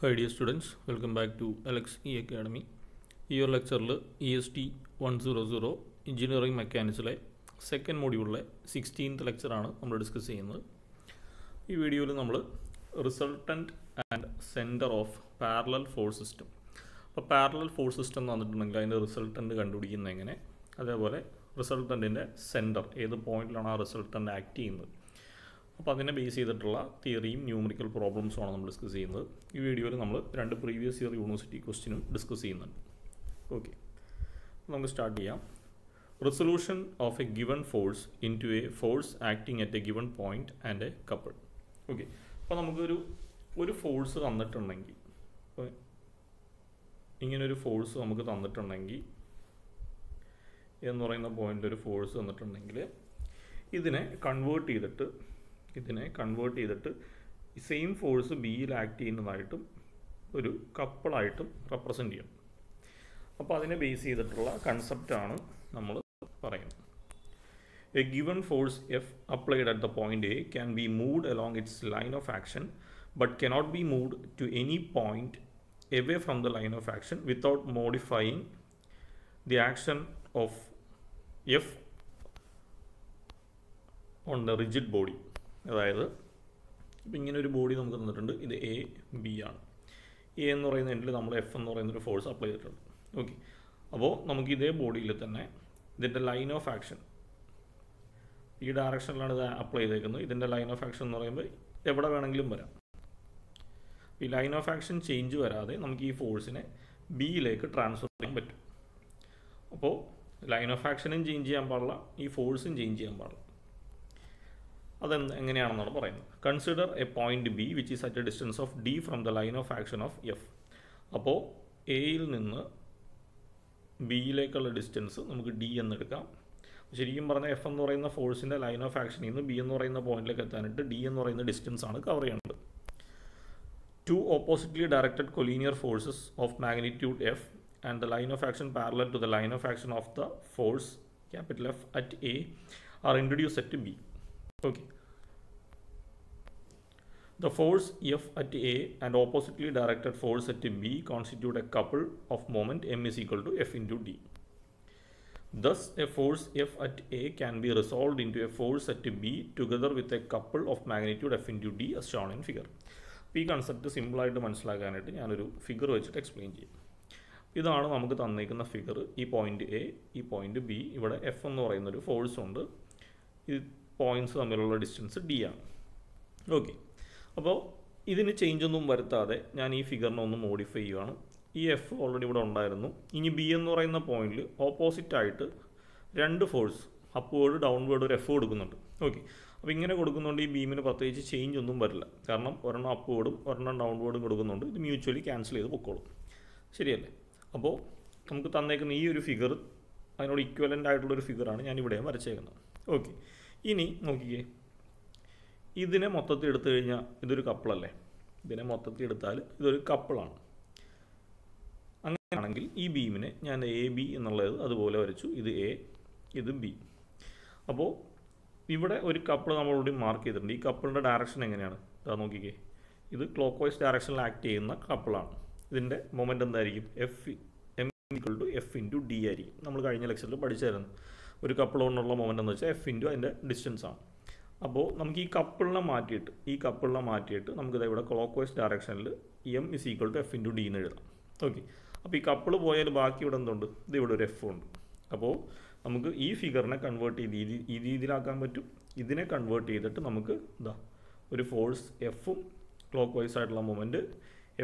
Hi dear students, welcome back to LXE Academy. ഈ ഒരു ലെക്ചറിൽ EST 100 എഞ്ചിനീയറിംഗ് മെക്കാനിക്സിലെ സെക്കൻഡ് മോഡ്യൂളിലെ 16th ലെക്ചറാണ് നമ്മൾ ഡിസ്കസ് ചെയ്യുന്നത്. ഈ വീഡിയോയിൽ നമ്മൾ resultant and centre of parallel force system. അപ്പോൾ പാരലൽ ഫോഴ്സ് സിസ്റ്റം എന്ന് പറഞ്ഞിട്ടുണ്ടെങ്കിൽ അതിൻ്റെ റിസൾട്ടൻറ്റ് കണ്ടുപിടിക്കുന്നത് എങ്ങനെ, അതേപോലെ റിസൾട്ടൻറ്റിൻ്റെ സെൻറ്റർ ഏത് പോയിന്റിലാണ് ആ റിസൾട്ടൻറ്റ് ആക്ട് ചെയ്യുന്നത്, അപ്പോൾ അതിനെ ബേസ് ചെയ്തിട്ടുള്ള തിയറിയും ന്യൂമറിക്കൽ പ്രോബ്ലംസുമാണ് നമ്മൾ ഡിസ്കസ് ചെയ്യുന്നത്. ഈ വീഡിയോയിൽ നമ്മൾ രണ്ട് പ്രീവിയസ് ഇയർ യൂണിവേഴ്സിറ്റി ക്വസ്റ്റ്യനും ഡിസ്കസ് ചെയ്യുന്നുണ്ട്. ഓക്കെ, നമുക്ക് സ്റ്റാർട്ട് ചെയ്യാം. Resolution of a given force into a force acting at a given point and a couple. Okay, അപ്പോൾ നമുക്കൊരു ഫോഴ്സ് തന്നിട്ടുണ്ടെങ്കിൽ, ഇങ്ങനൊരു ഫോഴ്സ് നമുക്ക് തന്നിട്ടുണ്ടെങ്കിൽ എന്ന് പറയുന്ന പോയിൻ്റ് ഒരു ഫോഴ്സ് തന്നിട്ടുണ്ടെങ്കിൽ ഇതിനെ കൺവേർട്ട് ചെയ്തിട്ട് സെയിം ഫോഴ്സ് ബിയിൽ ആക്ട് ചെയ്യുന്നതായിട്ടും ഒരു കപ്പിളായിട്ടും റെപ്രസെൻ്റ് ചെയ്യും. അപ്പോൾ അതിനെ ബേസ് ചെയ്തിട്ടുള്ള കൺസെപ്റ്റാണ് നമ്മൾ പറയുന്നത്. A given force F applied at the point A can be moved along its line of action but cannot be moved to any point away from the line of action without modifying the action of F on the rigid body. അതായത് ഇപ്പം ഇങ്ങനെ ഒരു body നമുക്ക് തന്നിട്ടുണ്ട്, ഇത് A B ആണ്. A എന്ന് പറയുന്ന എൻഡിൽ നമ്മൾ എഫ് എന്ന് പറയുന്നൊരു ഫോഴ്സ് അപ്ലൈ ചെയ്തിട്ടുണ്ട്. ഓക്കെ, അപ്പോൾ നമുക്ക് ഇതേ ബോഡിയിൽ തന്നെ ഇതിൻ്റെ ലൈൻ ഓഫ് ആക്ഷൻ ഈ ഡയറക്ഷനിലാണ് ഇത് അപ്ലൈ ചെയ്തേക്കുന്നത്. ഇതിൻ്റെ ലൈൻ ഓഫ് ആക്ഷൻ എന്ന് പറയുമ്പോൾ എവിടെ വേണമെങ്കിലും വരാം. ഈ ലൈൻ ഓഫ് ആക്ഷൻ ചേഞ്ച് വരാതെ നമുക്ക് ഈ ഫോഴ്സിനെ ബിയിലേക്ക് ട്രാൻസ്ഫർ ചെയ്യാൻ പറ്റും. അപ്പോൾ ലൈൻ ഓഫ് ആക്ഷനും ചേഞ്ച് ചെയ്യാൻ പാടില്ല, ഈ ഫോഴ്സും ചേഞ്ച് ചെയ്യാൻ പാടില്ല. എങ്ങനെയാണെന്നാണ് പറയുന്നത്. Consider A point B which is at a distance of D from the line of action of F. അപ്പോൾ എയിൽ നിന്ന് ബിയിലേക്കുള്ള ഡിസ്റ്റൻസ് നമുക്ക് ഡി എന്നെടുക്കാം. ശരിക്കും പറഞ്ഞാൽ എഫ് എന്ന് പറയുന്ന ഫോഴ്സിൻ്റെ ലൈൻ ഓഫ് ആക്ഷനിൽ നിന്ന് ബി എന്ന് പറയുന്ന പോയിന്റിലേക്ക് എത്താനായിട്ട് ഡി എന്ന് പറയുന്ന ഡിസ്റ്റൻസ് ആണ് കവർ ചെയ്യേണ്ടത്. Two oppositely directed collinear forces of magnitude F and the line of action parallel to the line of action of the force capital F at A are introduced at B. Okay. The force F at A and oppositely directed force at B constitute a couple of moment M is equal to F into D. Thus, a force F at A can be resolved into a force at B together with a couple of magnitude F into D as shown in figure. ഈ concept സിമ്പിളായിട്ട് മനസ്സിലാക്കാനായിട്ട് ഞാനൊരു figure വെച്ചിട്ട് explain ചെയ്യും. ഇതാണ് നമുക്ക് തന്നിരിക്കുന്ന figure. ഈ പോയിന്റ് എ, ഈ പോയിന്റ് ബി, ഇവിടെ എഫ് എന്ന് പറയുന്നൊരു ഫോഴ്സ് ഉണ്ട്. ഈ പോയിൻറ്റ്സ് തമ്മിലുള്ള ഡിസ്റ്റൻസ് ഡി ആണ്. ഓക്കെ, അപ്പോൾ ഇതിന് ചേഞ്ച് ഒന്നും വരുത്താതെ ഞാൻ ഈ ഫിഗറിനെ ഒന്ന് മോഡിഫൈ ചെയ്യുകയാണ്. ഈ എഫ് ഓൾറെഡി ഇവിടെ ഉണ്ടായിരുന്നു. ഇനി ബി എന്ന് പറയുന്ന പോയിന്റിൽ ഓപ്പോസിറ്റായിട്ട് രണ്ട് ഫോഴ്സ് അപ്വേർഡ് ഡൗൺവേർഡ് ഒരു എഫ് കൊടുക്കുന്നുണ്ട്. ഓക്കെ, അപ്പോൾ ഇങ്ങനെ കൊടുക്കുന്നുണ്ട്. ഈ ബീമിന് പ്രത്യേകിച്ച് ചേഞ്ച് ഒന്നും വരില്ല, കാരണം ഒരെണ്ണം അപ്വേർഡും ഒരെണ്ണം ഡൗൺവേർഡും കൊടുക്കുന്നുണ്ട്. ഇത് മ്യൂച്വലി ക്യാൻസൽ ചെയ്ത് പൊക്കോളും. ശരിയല്ലേ? അപ്പോൾ നമുക്ക് തന്നേക്കുന്ന ഈ ഒരു ഫിഗർ അതിനോട് ഇക്വലൻ്റ് ആയിട്ടുള്ളൊരു ഫിഗറാണ് ഞാൻ ഇവിടെ വരച്ചേക്കുന്നത്. ഓക്കെ, ഇനി നോക്കിക്കേ, ഇതിനെ മൊത്തത്തിൽ എടുത്തു കഴിഞ്ഞാൽ ഇതൊരു കപ്പിളല്ലേ? ഇതിനെ മൊത്തത്തിൽ എടുത്താൽ ഇതൊരു കപ്പിളാണ്. അങ്ങനെയാണെങ്കിൽ ഈ ബീമിനെ ഞാൻ എ ബി എന്നുള്ളത് അതുപോലെ വരച്ചു. ഇത് എ, ഇത് ബി. അപ്പോൾ ഇവിടെ ഒരു കപ്പിൾ നമ്മളോട് മാർക്ക് ചെയ്തിട്ടുണ്ട്. ഈ കപ്പിളിൻ്റെ ഡയറക്ഷൻ എങ്ങനെയാണ്? ഇതാ നോക്കിക്കേ, ഇത് ക്ലോക്ക് വൈസ് ഡയറക്ഷനിൽ ആക്ട് ചെയ്യുന്ന കപ്പിളാണ്. ഇതിൻ്റെ മൊമെൻ്റ് എന്തായിരിക്കും? M equal to F into D ആയിരിക്കും. നമ്മൾ കഴിഞ്ഞ ലെക്ചറിൽ പഠിച്ചായിരുന്നു. ഒരു കപ്പിൾ കൊണ്ടുള്ള മൊമെൻ്റ് എന്ന് വെച്ചാൽ എഫ് ഇൻറ്റു അതിൻ്റെ ഡിസ്റ്റൻസ് ആണ്. അപ്പോൾ നമുക്ക് ഈ കപ്പിളിനെ മാറ്റിയിട്ട് നമുക്കിത് ഇവിടെ ക്ലോക്ക് വൈസ് ഡയറക്ഷനിൽ M is equal to F into D എന്ന് എഴുതാം. ഓക്കെ, അപ്പോൾ ഈ കപ്പിൾ പോയാൽ ബാക്കി ഇവിടെ എന്തുണ്ട്? ഇത് ഇവിടെ ഒരു എഫ് ഉണ്ട്. അപ്പോൾ നമുക്ക് ഈ ഫിഗറിനെ കൺവേർട്ട് ചെയ്ത് ഈ രീതിയിലാക്കാൻ പറ്റും. ഇതിനെ കൺവേർട്ട് ചെയ്തിട്ട് നമുക്ക് ഒരു ഫോഴ്സ് എഫും ക്ലോക്ക് വൈസ് ആയിട്ടുള്ള മൊമെൻറ്റ്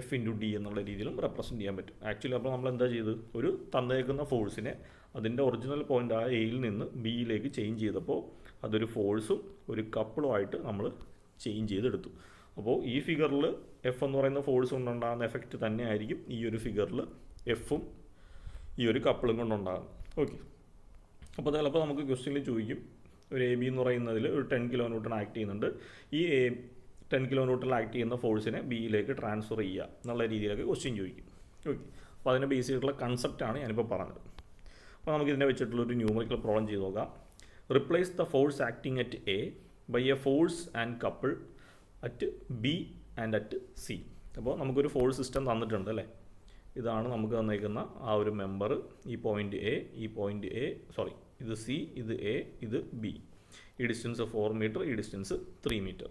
എഫ് ഇൻറ്റു ഡി എന്നുള്ള രീതിയിലും റെപ്രസെൻറ്റ് ചെയ്യാൻ പറ്റും. ആക്ച്വലി അപ്പോൾ നമ്മൾ എന്താ ചെയ്ത്, ഒരു തന്നേക്കുന്ന ഫോഴ്സിനെ അതിൻ്റെ ഒറിജിനൽ പോയിൻ്റ് ആയ എയിൽ നിന്ന് ബിയിലേക്ക് ചേഞ്ച് ചെയ്തപ്പോൾ അതൊരു ഫോഴ്സും ഒരു കപ്പിളുമായിട്ട് നമ്മൾ ചേഞ്ച് ചെയ്തെടുത്തു. അപ്പോൾ ഈ ഫിഗറിൽ എഫ് എന്ന് പറയുന്ന ഫോഴ്സ് കൊണ്ടുണ്ടാകുന്ന എഫക്റ്റ് തന്നെയായിരിക്കും ഈ ഒരു ഫിഗറിൽ എഫും ഈ ഒരു കപ്പിളും കൊണ്ടുണ്ടാകുന്നത്. ഓക്കെ, അപ്പോൾ ചിലപ്പോൾ നമുക്ക് ക്വസ്റ്റ്യനിൽ ചോദിക്കും, ഒരു എ ബി എന്ന് പറയുന്നതിൽ ഒരു 10 kN ആക്ട് ചെയ്യുന്നുണ്ട്. ഈ 10 kN ആക്ട് ചെയ്യുന്ന ഫോഴ്സിനെ ബിയിലേക്ക് ട്രാൻസ്ഫർ ചെയ്യുക എന്നുള്ള രീതിയിലൊക്കെ ക്വസ്റ്റ്യൻ ചോദിക്കും. ഓക്കെ, അപ്പോൾ അതിനെ ബേസ് ചെയ്തിട്ടുള്ള കൺസെപ്റ്റാണ് ഞാനിപ്പോൾ പറഞ്ഞത്. അപ്പോൾ നമുക്കിതിനെ വെച്ചിട്ടുള്ളൊരു ന്യൂമറിക്കൽ പ്രോബ്ലം ചെയ്ത് നോക്കാം. Replace the force acting at A by a force and couple at B and at C. അപ്പോൾ നമുക്കൊരു ഫോഴ്സ് സിസ്റ്റം തന്നിട്ടുണ്ട് അല്ലേ. ഇതാണ് നമുക്ക് തന്നേക്കുന്ന ആ ഒരു മെമ്പർ. ഈ പോയിന്റ് എ, ഈ പോയിന്റ് എ, സോറി ഇത് സി, ഇത് എ, ഇത് ബി. ഈ ഡിസ്റ്റൻസ് 4 മീറ്റർ, ഈ ഡിസ്റ്റൻസ് 3 മീറ്റർ.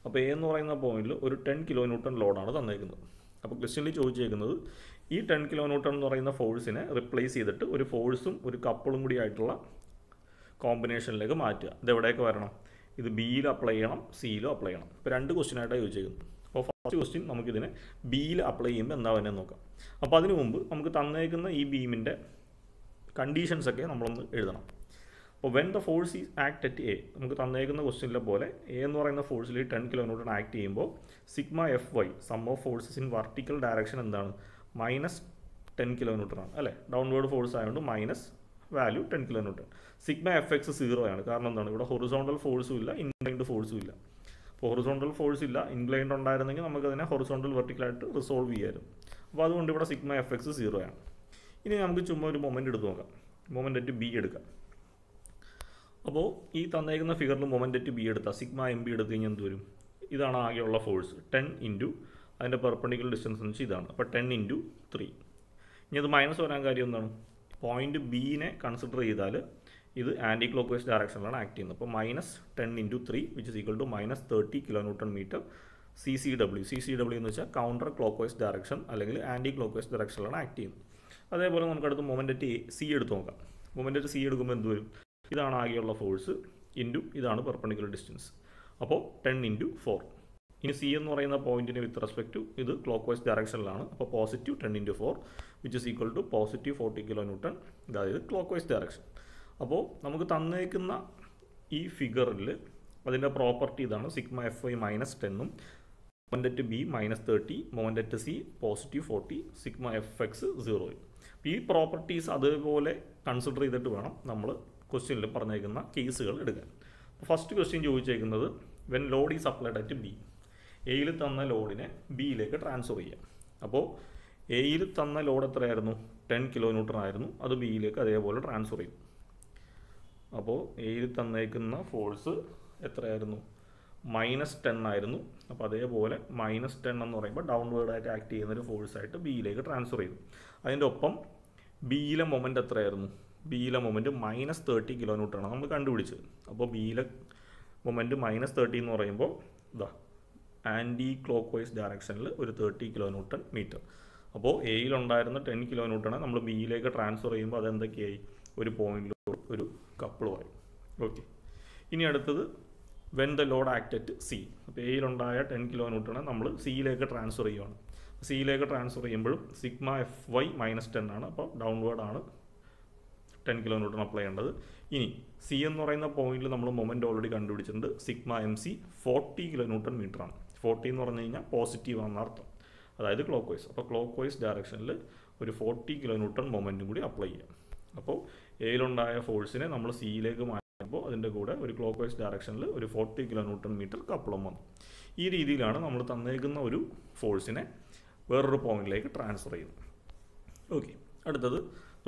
അപ്പോൾ എ എന്ന് പറയുന്ന പോയിന്റിൽ ഒരു 10 കിലോ ന്യൂട്ടൺ ലോഡാണ് തന്നേക്കുന്നത്. അപ്പോൾ ക്വസ്റ്റ്യനിൽ ചോദിച്ചേക്കുന്നത് ഈ 10 കിലോ ന്യൂട്ടൺ എന്ന് പറയുന്ന ഫോഴ്സിനെ റിപ്ലേസ് ചെയ്തിട്ട് ഒരു ഫോഴ്സും ഒരു കപ്പിളും കൂടി ആയിട്ടുള്ള കോമ്പിനേഷനിലേക്ക് മാറ്റുക. ഇതെവിടെയൊക്കെ വരണം? ഇത് ബിയിൽ അപ്ലൈ ചെയ്യണം, സിയിലും അപ്ലൈ ചെയ്യണം. ഇപ്പോൾ 2 ക്വസ്റ്റ്യനായിട്ടാണ് ചോദിച്ചേക്കുന്നത്. അപ്പോൾ ഫസ്റ്റ് ക്വസ്റ്റ്യൻ നമുക്കിതിനെ ബിയിൽ അപ്ലൈ ചെയ്യുമ്പോൾ എന്താ വരുന്നത് നോക്കാം. അപ്പോൾ അതിന് മുമ്പ് നമുക്ക് തന്നേക്കുന്ന ഈ ബീമിൻ്റെ കണ്ടീഷൻസൊക്കെ നമ്മളൊന്ന് എഴുതണം. അപ്പോൾ when the force is act at A, നമുക്ക് തന്നേക്കുന്ന ക്വസ്റ്റ്യനിലെ പോലെ എ എന്ന് പറയുന്ന ഫോഴ്സിൽ 10 കിലോ ന്യൂട്ടൺ ആക്ട് ചെയ്യുമ്പോൾ sigma F Y sum of forces in vertical direction എന്താണ്? -10 കിലോ ന്യൂട്ടൺ ആണ് അല്ലേ. ഡൗൺവേർഡ് ഫോഴ്സ് ആയതുകൊണ്ട് minus value 10 kilo newton. Sigma F X 0 ആണ്. കാരണം എന്താണ്? ഇവിടെ ഹൊറിസോണ്ടൽ ഫോഴ്സും ഇല്ല, ഇൻക്ലൈൻഡ് ഫോഴ്സും ഇല്ല. അപ്പോൾ ഹൊറിസോണ്ടൽ ഫോഴ്സ് ഇല്ല, ഇൻക്ലൈൻഡ് ഉണ്ടായിരുന്നെങ്കിൽ നമുക്കതിനെ ഹൊറിസോണ്ടൽ വെർട്ടിക്കലായിട്ട് റിസോൾവ് ചെയ്യായിരുന്നു. അപ്പോൾ അതുകൊണ്ട് ഇവിടെ സിഗ്മ എഫ് എക്സ് 0 ആണ്. ഇനി നമുക്ക് ചുമ്മാ ഒരു മൊമെൻ്റ് എടുത്ത് നോക്കാം. മൊമെൻ്റ് അറ്റ് ബി എടുക്കാം. അപ്പോൾ ഈ തന്നേക്കുന്ന ഫിഗറിൽ മൊമെൻ്റ് അറ്റ് ബി എടുത്താൽ സിഗ്മ എം ബി എടുത്ത് കഴിഞ്ഞാൽ എന്ത് വരും? ഇതാണ് ആകെയുള്ള ഫോഴ്സ്. 10 ഇൻറ്റു അതിൻ്റെ പെർപെൻഡിക്കുലർ ഡിസ്റ്റൻസ് എന്ന് വെച്ചാൽ ഇതാണ്. അപ്പോൾ 10 ഇൻറ്റു 3. ഇനി അത് മൈനസ് വരാൻ കാര്യം എന്താണ്? പോയിന്റ് ബിനെ കൺസിഡർ ചെയ്താൽ ഇത് ആൻറ്റി ക്ലോക്ക് വൈസ് ഡയറക്ഷനിലാണ് ആക്ട് ചെയ്യുന്നത്. അപ്പോൾ -10 into 3 which is equal to -30 kilo newton metre CCW. CCW എന്ന് വെച്ചാൽ കൗണ്ടർ ക്ലോക്ക് വൈസ് ഡയറക്ഷൻ അല്ലെങ്കിൽ ആൻറ്റി ക്ലോക്ക് വൈസ് ഡയറക്ഷനിലാണ് ആക്ട് ചെയ്യുന്നത്. അതേപോലെ നമുക്കടുത്ത് മൊമെൻ്റ് അറ്റ് സി എടുത്ത് നോക്കാം. മൊമെൻ്റ് അറ്റ് സി എടുക്കുമ്പോൾ എന്ത് വരും? ഇതാണ് ആകെയുള്ള ഫോഴ്സ് ഇൻറ്റു ഇതാണ് പെർപെൻഡിക്കുലർ ഡിസ്റ്റൻസ്. അപ്പോൾ 10 ഇൻറ്റു 4. ഇനി സി എന്ന് പറയുന്ന പോയിന്റിന് വിത്ത് റെസ്പെക്ട് ടു ഇത് ക്ലോക്ക് വൈസ് ഡയറക്ഷനിലാണ്. അപ്പോൾ +10 into 4 which is equal to +40 kilo newton, അതായത് ക്ലോക്ക് വൈസ് ഡയറക്ഷൻ. അപ്പോൾ നമുക്ക് തന്നേക്കുന്ന ഈ ഫിഗറിൽ അതിൻ്റെ പ്രോപ്പർട്ടി ഇതാണ്. സിഗ്മ എഫ് വൈ -10ഉം moment at B -30, moment at C +40, sigma F X 0. ഈ പ്രോപ്പർട്ടീസ് അതേപോലെ കൺസിഡർ ചെയ്തിട്ട് വേണം നമ്മൾ ക്വസ്റ്റ്യനിൽ പറഞ്ഞേക്കുന്ന കേസുകൾ എടുക്കാൻ. ഫസ്റ്റ് ക്വസ്റ്റ്യൻ ചോദിച്ചേക്കുന്നത് when load is applied at B, എയിൽ തന്ന ലോഡിനെ ബിയിലേക്ക് ട്രാൻസ്ഫർ ചെയ്യാം. അപ്പോൾ എയിൽ തന്ന ലോഡ് എത്രയായിരുന്നു? 10 കിലോ ന്യൂട്ടൺ ആയിരുന്നു. അത് ബിയിലേക്ക് അതേപോലെ ട്രാൻസ്ഫർ ചെയ്യും. അപ്പോൾ എയിൽ തന്നേക്കുന്ന ഫോഴ്സ് എത്രയായിരുന്നു? -10 ആയിരുന്നു. അപ്പോൾ അതേപോലെ -10 എന്ന് പറയുമ്പോൾ ഡൗൺവേർഡായിട്ട് ആക്ട് ചെയ്യുന്നൊരു ഫോഴ്സായിട്ട് ബിയിലേക്ക് ട്രാൻസ്ഫർ ചെയ്തു. അതിൻ്റെ ഒപ്പം ബിയിലെ മൊമെൻ്റ് എത്രയായിരുന്നു? ബിയിലെ മൊമെൻറ്റ് -30 കിലോ ന്യൂട്ടൺ ആണ് നമ്മൾ കണ്ടുപിടിച്ചത്. അപ്പോൾ ബിയിലെ മൊമെൻറ്റ് -30 എന്ന് പറയുമ്പോൾ ഇതാ ആൻറ്റി ക്ലോക്ക് വൈസ് ഡയറക്ഷനിൽ ഒരു 30 കിലോ ന്യൂട്ടൺ മീറ്റർ. അപ്പോൾ എയിലുണ്ടായിരുന്ന 10 കിലോ ന്യൂട്ടണെ നമ്മൾ ബിയിലേക്ക് ട്രാൻസ്ഫർ ചെയ്യുമ്പോൾ അതെന്തൊക്കെയായി? ഒരു പോയിന്റിലൂടെ ഒരു കപ്പിളുമായി. ഓക്കെ. ഇനി അടുത്തത് when the load act at C. അപ്പോൾ എയിലുണ്ടായ 10 കിലോ ന്യൂട്ടണെ നമ്മൾ സിയിലേക്ക് ട്രാൻസ്ഫർ ചെയ്യുകയാണ്. സിയിലേക്ക് ട്രാൻസ്ഫർ ചെയ്യുമ്പോഴും സിഗ്മ എഫ് വൈ -10 ആണ്. അപ്പോൾ ഡൗൺവേർഡാണ് 10 കിലോ ന്യൂട്ടൺ അപ്ലൈ ചെയ്യേണ്ടത്. ഇനി സി എന്ന് പറയുന്ന പോയിന്റിൽ നമ്മൾ മൊമെൻറ്റ് ഓൾറെഡി കണ്ടുപിടിച്ചിട്ടുണ്ട്. Sigma M C 40 kilo newton metre ആണ്. 40 എന്ന് പറഞ്ഞു കഴിഞ്ഞാൽ പോസിറ്റീവ് ആണെന്ന് അർത്ഥം, അതായത് ക്ലോക്ക് വൈസ്. അപ്പോൾ ക്ലോക്ക് വൈസ് ഡയറക്ഷനിൽ ഒരു 40 കിലോ ന്യൂട്ടൺ മൊമെൻറ്റും കൂടി അപ്ലൈ ചെയ്യാം. അപ്പോൾ എയിലുണ്ടായ ഫോഴ്സിനെ നമ്മൾ സിയിലേക്ക് മാറ്റുമ്പോൾ അതിൻ്റെ കൂടെ ഒരു ക്ലോക്ക് വൈസ് ഡയറക്ഷനിൽ ഒരു 40 കിലോ ന്യൂട്ടൺ മീറ്റർ കപ്പിളും വന്നു. ഈ രീതിയിലാണ് നമ്മൾ തന്നേക്കുന്ന ഒരു ഫോഴ്സിനെ വേറൊരു പോയിന്റിലേക്ക് ട്രാൻസ്ഫർ ചെയ്യുന്നത്. ഓക്കെ. അടുത്തത്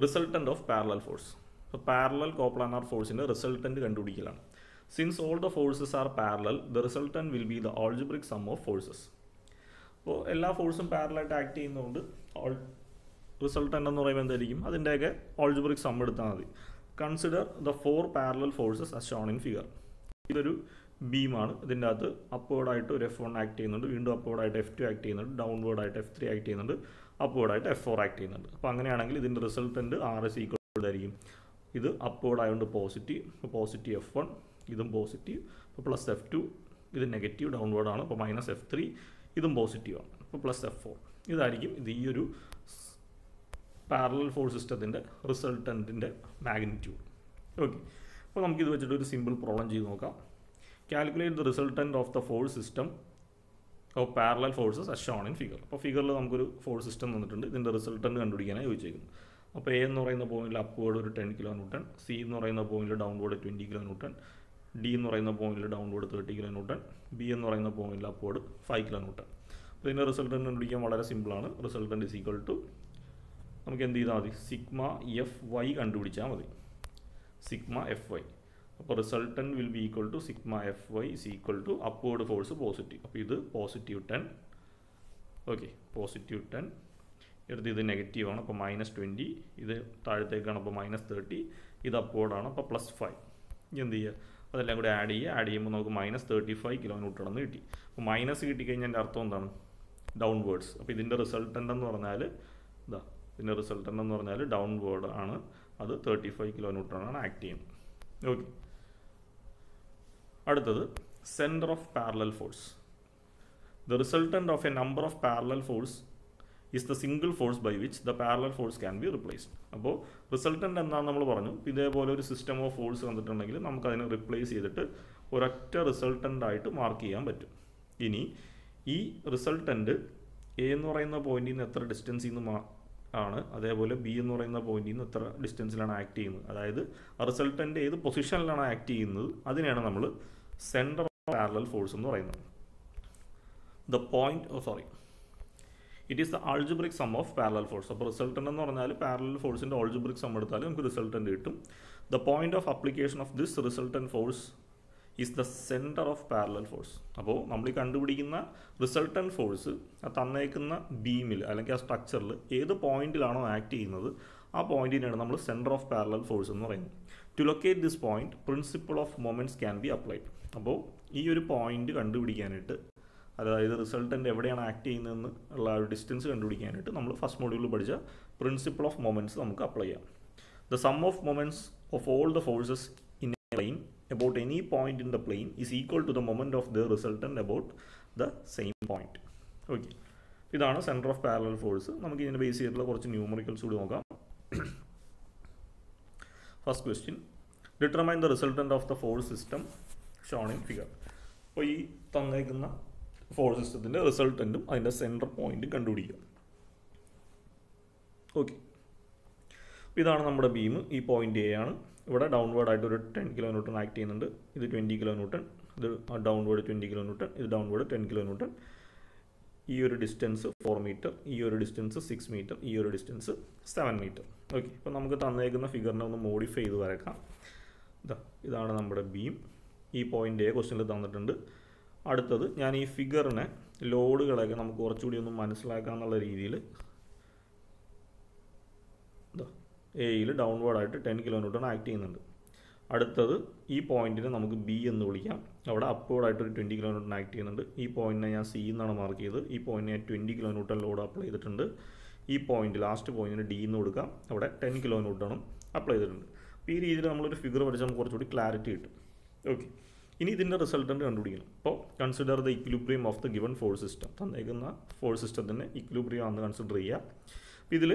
റിസൾട്ടൻ്റ് ഓഫ് പാരലൽ ഫോഴ്സ്. അപ്പോൾ പാരലൽ കോപ്ലാനാർ ഫോഴ്സിൻ്റെ റിസൾട്ടൻ്റ് കണ്ടുപിടിക്കലാണ്. Since all the forces are parallel the resultant will be the algebraic sum of forces. അപ്പോൾ എല്ലാ ഫോഴ്സും പാരലായിട്ട് ആക്ട് ചെയ്യുന്നതുകൊണ്ട് റിസൾട്ടൻ്റ് എന്ന് പറയുമ്പോൾ എന്തായിരിക്കും? അതിൻ്റെയൊക്കെ ആൾജിബ്രിക് സം എടുത്താൽ മതി. Consider the 4 parallel forces as shown in figure. ഇതൊരു ബീമാണ്. ഇതിൻ്റെ അകത്ത് അപ്വേർഡായിട്ട് ഒരു F1 ആക്ട് ചെയ്യുന്നുണ്ട്, വീണ്ടും അപ്വേർഡായിട്ട് F2 ആക്ട് ചെയ്യുന്നുണ്ട്, ഡൗൺവേർഡായിട്ട് F3 ആക്ട് ചെയ്യുന്നുണ്ട്, അപ്വേർഡായിട്ട് F4 ആക്ട് ചെയ്യുന്നുണ്ട്. അപ്പോൾ അങ്ങനെയാണെങ്കിൽ ഇതിൻ്റെ resultant R is equal to ആയിരിക്കും. ഇത് അപ്വേർഡ് ആയതുകൊണ്ട് പോസിറ്റീവ്, അപ്പോൾ പോസിറ്റീവ് F1, ഇതും പോസിറ്റീവ്, അപ്പോൾ പ്ലസ് F2, ഇത് നെഗറ്റീവ് ഡൗൺവേർഡ് ആണ്, അപ്പോൾ -F3, ഇതും പോസിറ്റീവ് ആണ്, അപ്പോൾ +F4. ഇതായിരിക്കും ഇത് ഈ ഒരു പാരലൽ ഫോഴ്സ് സിസ്റ്റത്തിൻ്റെ റിസൾട്ടൻറ്റിൻ്റെ മാഗ്നിറ്റ്യൂഡ്. ഓക്കെ. അപ്പോൾ നമുക്കിത് വെച്ചിട്ട് ഒരു സിമ്പിൾ പ്രോബ്ലം ചെയ്ത് നോക്കാം. Calculate the resultant of the force system of parallel forces as shown in figure. അപ്പോൾ ഫിഗറിൽ നമുക്കൊരു ഫോഴ്സ് സിസ്റ്റം തന്നിട്ടുണ്ട്. ഇതിൻ്റെ റിസൾട്ടൻറ്റ് കണ്ടുപിടിക്കാനാണ് ചോദിച്ചേക്കുന്നത്. അപ്പോൾ എ എന്ന് പറയുന്ന പോയിന്റിൽ അപ്വേർഡ് ഒരു 10 കിലോ ന്യൂട്ടൺ, സി എന്ന് പറയുന്ന പോയിന്റിൽ ഡൗൺവേർഡ് 20 കിലോ ന്യൂട്ടൺ, ഡി എന്ന് പറയുന്ന പോയിന്റിൽ ഡൗൺവേർഡ് 30 കിലോ ന്യൂട്ടൺ, ബി എന്ന് പറയുന്ന പോയിന്റിൽ അപ്വേർഡ് 5 കിലോ ന്യൂട്ടൺ. അപ്പോൾ ഇതിൻ്റെ റിസൾട്ടൻറ്റ് കണ്ടുപിടിക്കാൻ വളരെ സിമ്പിളാണ്. റിസൾട്ടൻറ്റ് ഈസ് ഈക്വൽ ടു നമുക്ക് എന്ത് ചെയ്താൽ മതി? സിഗ്മ എഫ് വൈ കണ്ടുപിടിച്ചാൽ മതി. Sigma F Y. അപ്പോൾ resultant will be equal to sigma F Y is equal to upward force positive. അപ്പോൾ ഇത് +10, ഓക്കെ, പോസിറ്റീവ് 10, എടുത്ത് ഇത് നെഗറ്റീവാണ്, അപ്പോൾ -20, ഇത് താഴത്തേക്കാണ്, അപ്പോൾ -30, ഇത് അപ്വേർഡാണ്, അപ്പോൾ +5. എന്ത് ചെയ്യുക, അതെല്ലാം കൂടി ആഡ് ചെയ്യുമ്പോൾ നമുക്ക് -35 kN എന്ന് കിട്ടി. അപ്പോൾ മൈനസ് കിട്ടിക്കഴിഞ്ഞാൽ എൻ്റെ അർത്ഥം എന്താണ്, ഡൗൺവേർഡ്സ്. അപ്പോൾ ഇതിൻ്റെ റിസൾട്ടൻ്റ് എന്ന് പറഞ്ഞാൽ ഡൗൺവേർഡ് ആണ്, അത് 35 kN ആണ് ആക്ട് ചെയ്യുന്നത്. ഓക്കെ, അടുത്തത് centre of parallel force. The resultant of a number of parallel force is the single force by which the parallel force can be replaced. അപ്പോൾ റിസൾട്ടൻ്റ് എന്താണെന്ന് നമ്മൾ പറഞ്ഞു. ഇതേപോലെ ഒരു സിസ്റ്റം ഓഫ് ഫോഴ്സ് വന്നിട്ടുണ്ടെങ്കിൽ നമുക്കതിനെ റിപ്ലേസ് ചെയ്തിട്ട് ഒരൊറ്റ റിസൾട്ടൻ്റ് ആയിട്ട് മാർക്ക് ചെയ്യാൻ പറ്റും. ഇനി ഈ റിസൾട്ടൻ്റ് എ എന്ന് പറയുന്ന പോയിന്റിൽ നിന്ന് എത്ര ഡിസ്റ്റൻസിൽ നിന്ന് ആണ്, അതേപോലെ ബി എന്ന് പറയുന്ന പോയിന്റിൽ നിന്ന് എത്ര ഡിസ്റ്റൻസിലാണ് ആക്ട് ചെയ്യുന്നത്, അതായത് ആ റിസൾട്ടൻ്റ് ഏത് പൊസിഷനിലാണ് ആക്ട് ചെയ്യുന്നത്, അതിനെയാണ് നമ്മൾ സെൻറ്റർ ഓഫ് പാരലൽ ഫോഴ്സ് എന്ന് പറയുന്നത്. It is the algebraic sum of parallel force. അപ്പോൾ റിസൾട്ടൻ്റ് എന്ന് പറഞ്ഞാൽ പാരലൽ ഫോഴ്സിൻ്റെ ആൾജിബ്രിക് സം എടുത്താൽ നമുക്ക് റിസൾട്ടൻ്റ് കിട്ടും. The point of application of this resultant force is the center of parallel force. അപ്പോൾ നമ്മൾ ഈ കണ്ടുപിടിക്കുന്ന റിസൾട്ടൻ്റ് ഫോഴ്സ് ആ തന്നേക്കുന്ന ബീമിൽ അല്ലെങ്കിൽ ആ സ്ട്രക്ചറിൽ ഏത് പോയിന്റിലാണോ ആക്ട് ചെയ്യുന്നത് ആ പോയിന്റിനാണ് നമ്മൾ സെൻറ്റർ ഓഫ് പാരലൽ ഫോഴ്സ് എന്ന് പറയുന്നത്. To locate this point principle of moments can be applied. അപ്പോൾ ഈ ഒരു പോയിന്റ് കണ്ടുപിടിക്കാനായിട്ട്, അതായത് റിസൾട്ടൻ്റ് എവിടെയാണ് ആക്ട് ചെയ്യുന്നതെന്ന് ഉള്ള ഒരു ഡിസ്റ്റൻസ് കണ്ടുപിടിക്കാനായിട്ട് നമ്മൾ ഫസ്റ്റ് മോഡ്യൂളിൽ പഠിച്ച പ്രിൻസിപ്പിൾ ഓഫ് മൊമെൻറ്റ്സ് നമുക്ക് അപ്ലൈ ചെയ്യാം. The sum of moments of all the forces in a plane about any point in the plane is equal to the moment of the resultant about the same point. Okay, ഇതാണ് centre of parallel force. നമുക്ക് ഇതിനെ base ചെയ്തിട്ടുള്ള കുറച്ച് numericals കൂടി നോക്കാം. First question, determine the resultant of the force system shown in figure. അപ്പോൾ ഈ തന്നേക്കുന്ന ഫോഴ്സ് സിസ്റ്റത്തിൻ്റെ റിസൾട്ടൻറ്റും അതിൻ്റെ സെൻറ്റർ പോയിൻറ്റും കണ്ടുപിടിക്കുക. ഓക്കെ, ഇതാണ് നമ്മുടെ ബീം. ഈ പോയിൻ്റ് എ ആണ്. ഇവിടെ ഡൗൺവേർഡ് ആയിട്ട് ഒരു 10 kN ആക്ട് ചെയ്യുന്നുണ്ട്. ഇത് 20 kN, ഇത് ഡൗൺവേർഡ് 20 kN, ഇത് ഡൗൺവേർഡ് 10 kN. ഈ ഒരു ഡിസ്റ്റൻസ് 4 മീറ്റർ, ഈ ഒരു ഡിസ്റ്റൻസ് 6 മീറ്റർ, ഈ ഒരു ഡിസ്റ്റൻസ് 7 മീറ്റർ. ഓക്കെ, ഇപ്പോൾ നമുക്ക് തന്നേക്കുന്ന ഫിഗറിനെ ഒന്ന് മോഡിഫൈ ചെയ്ത് വരക്കാം. ഇതാണ് നമ്മുടെ ബീം. ഈ പോയിൻ്റ് എ ക്വസ്റ്റ്യനിൽ തന്നിട്ടുണ്ട്. അടുത്തത്, ഞാൻ ഈ ഫിഗറിനെ ലോഡുകളൊക്കെ നമുക്ക് കുറച്ചുകൂടി ഒന്ന് മനസ്സിലാക്കാന്നുള്ള രീതിയിൽ എയിൽ ഡൗൺവേർഡായിട്ട് 10 kN ആക്ട് ചെയ്യുന്നുണ്ട്. അടുത്തത്, ഈ പോയിന്റിനെ നമുക്ക് ബി എന്ന് വിളിക്കാം. അവിടെ അപ്വേർഡായിട്ട് ഒരു 20 kN ആക്ട് ചെയ്യുന്നുണ്ട്. ഈ പോയിന്റിനെ ഞാൻ സി എന്നാണ് മാർക്ക് ചെയ്തത്. ഈ പോയിന്റിനെ ഞാൻ 20 kN ലോഡ് അപ്ലൈ ചെയ്തിട്ടുണ്ട്. ഈ പോയിന്റ്, ലാസ്റ്റ് പോയിന്റിന് ഡി എന്ന് കൊടുക്കാം. അവിടെ 10 kN അപ്ലൈ ചെയ്തിട്ടുണ്ട്. അപ്പോൾ ഈ രീതിയിൽ നമ്മളൊരു ഫിഗർ പഠിച്ചാൽ നമുക്ക് കുറച്ചുകൂടി ക്ലാരിറ്റി കിട്ടും. ഓക്കെ, ഇനി ഇതിൻ്റെ റിസൾട്ടൻ്റ് കണ്ടുപിടിക്കണം. അപ്പോൾ consider the equilibrium of the given force system. തന്നേക്കുന്ന ഫോഴ്സ് സിസ്റ്റത്തിൻ്റെ ഇക്വിലിബ്രിയം ആണെന്ന് കൺസിഡർ ചെയ്യുക. അപ്പോൾ ഇതിൽ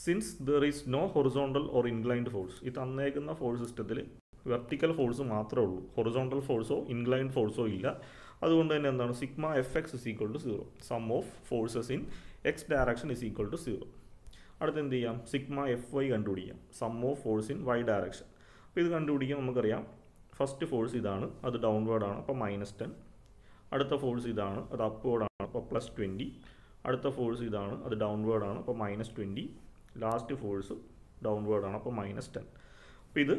since there is no horizontal or inclined force, ഈ തന്നേക്കുന്ന ഫോഴ്സ് സിസ്റ്റത്തിൽ വെർട്ടിക്കൽ ഫോഴ്സ് മാത്രമേ ഉള്ളൂ, ഹൊറിസോണ്ടൽ ഫോഴ്സോ ഇൻക്ലൈൻഡ് ഫോഴ്സോ ഇല്ല. അതുകൊണ്ട് തന്നെ എന്താണ്, sigma F X is equal to 0. Sum of forces in X direction is equal to 0. അടുത്ത് എന്ത് ചെയ്യാം, സിഗ്മ എഫ് വൈ കണ്ടുപിടിക്കാം. Sum of force in Y direction. അപ്പോൾ ഇത് കണ്ടുപിടിക്കാൻ നമുക്കറിയാം, ഫസ്റ്റ് ഫോഴ്സ് ഇതാണ്, അത് ഡൗൺവേർഡ് ആണ്, അപ്പോൾ -10. അടുത്ത ഫോഴ്സ് ഇതാണ്, അത് അപ്വേർഡ് ആണ്, അപ്പോൾ +20. അടുത്ത ഫോഴ്സ് ഇതാണ്, അത് ഡൗൺവേർഡ് ആണ്, അപ്പോൾ -20. ലാസ്റ്റ് ഫോഴ്സ് ഡൗൺവേർഡ് ആണ്, അപ്പോൾ -10. അപ്പോൾ ഇത്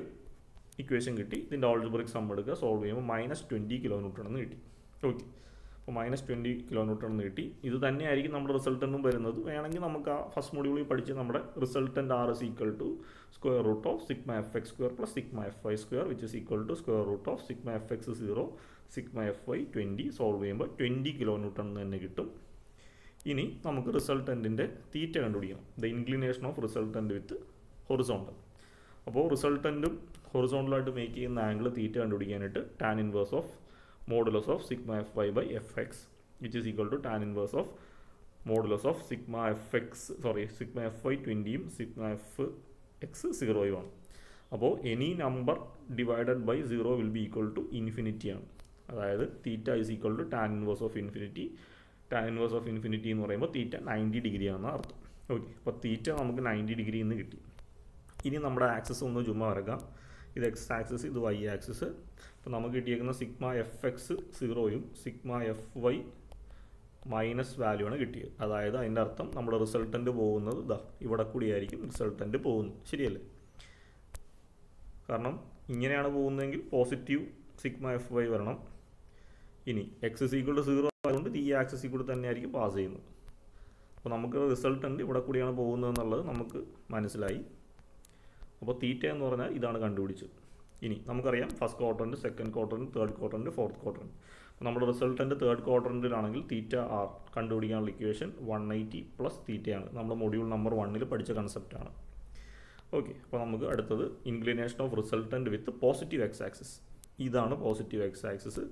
ഇക്വേഷൻ കിട്ടി. ഇതിൻ്റെ ആൾജിബ്രിക് സം എടുക്കുക, സോൾവ് ചെയ്യുമ്പോൾ -20 kN എന്ന് കിട്ടി. ഓക്കെ, അപ്പോൾ -20 kN എന്ന് കിട്ടി. ഇത് തന്നെയായിരിക്കും നമ്മുടെ റിസൾട്ടൻറ്റും വരുന്നത്. വേണമെങ്കിൽ നമുക്ക് ആ ഫസ്റ്റ് മൊഡ്യൂളിൽ പഠിച്ച് നമ്മുടെ resultant R is equal to square root of sigma F X square plus sigma F Y square which is equal to square root of sigma F X 0 sigma F Y 20. Solve ചെയ്യുമ്പോൾ 20 kN എന്ന് തന്നെ കിട്ടും. ഇനി നമുക്ക് റിസൾട്ടൻറ്റിൻ്റെ theta കണ്ടുപിടിക്കണം. The inclination of resultant with horizontal. അപ്പോൾ റിസൾട്ടൻറ്റും ഹൊറിസോണ്ടലായിട്ട് മേക്ക് ചെയ്യുന്ന ആംഗിൾ തീറ്റ കണ്ടുപിടിക്കാനായിട്ട് tan inverse of modulus of sigma F Y by F X which is equal to tan inverse of modulus of sigma F Y 20യും sigma F X 0യും ആണ്. അപ്പോൾ any number divided by 0 will be equal to infinity ആണ്. അതായത് theta is equal to tan inverse of infinity. Tan inverse of infinity എന്ന് പറയുമ്പോൾ തീറ്റ 90 degree ആണെന്ന് അർത്ഥം. ഓക്കെ, അപ്പോൾ തീറ്റ നമുക്ക് 90 ഡിഗ്രി എന്ന് കിട്ടി. ഇനി നമ്മുടെ ആക്സസ് ഒന്ന് ചുമ്മാ വരക്കാം. ഇത് എക്സ് ആക്സിസ്, ഇത് വൈ ആക്സിസ്. അപ്പോൾ നമുക്ക് കിട്ടിയേക്കുന്ന സിഗ്മ എഫ് എക്സ് 0യും sigma F Y minus value ആണ് കിട്ടിയത്. അതായത് അതിൻ്റെ അർത്ഥം നമ്മുടെ റിസൾട്ടൻ്റ് പോകുന്നത് ഇവിടെ കൂടിയായിരിക്കും റിസൾട്ടൻ്റ് പോകുന്നത്. ശരിയല്ലേ? കാരണം ഇങ്ങനെയാണ് പോകുന്നതെങ്കിൽ പോസിറ്റീവ് സിഗ്മ എഫ് വൈ വരണം, ഇനി എക്സ് ഇസ് ഈക്വൽ ടു 0 ആയതുകൊണ്ട് ഈ ആക്സിസിൽ കൂടി തന്നെയായിരിക്കും പാസ് ചെയ്യുന്നത്. അപ്പോൾ നമുക്ക് റിസൾട്ടൻ്റ് ഇവിടെ കൂടിയാണ് പോകുന്നത് എന്നുള്ളത് നമുക്ക് മനസ്സിലായി. അപ്പോൾ തീറ്റ എന്ന് പറഞ്ഞാൽ ഇതാണ് കണ്ടുപിടിച്ചത്. ഇനി നമുക്കറിയാം first quadrant, second quadrant, third quadrant, fourth quadrant. അപ്പോൾ നമ്മുടെ റിസൾട്ടൻ്റ് തേർഡ് ക്വാഡ്രൻറ്റിലാണെങ്കിൽ തീറ്റ ആർ കണ്ടുപിടിക്കാനുള്ള ഇക്വേഷൻ 180 പ്ലസ് തീറ്റയാണ്. നമ്മുടെ മൊഡ്യൂൾ നമ്പർ 1 പഠിച്ച കൺസെപ്റ്റാണ്. ഓക്കെ, അപ്പോൾ നമുക്ക് അടുത്തത് inclination of resultant with positive X axis. ഇതാണ് പോസിറ്റീവ് എക്സ് ആക്സിസ്.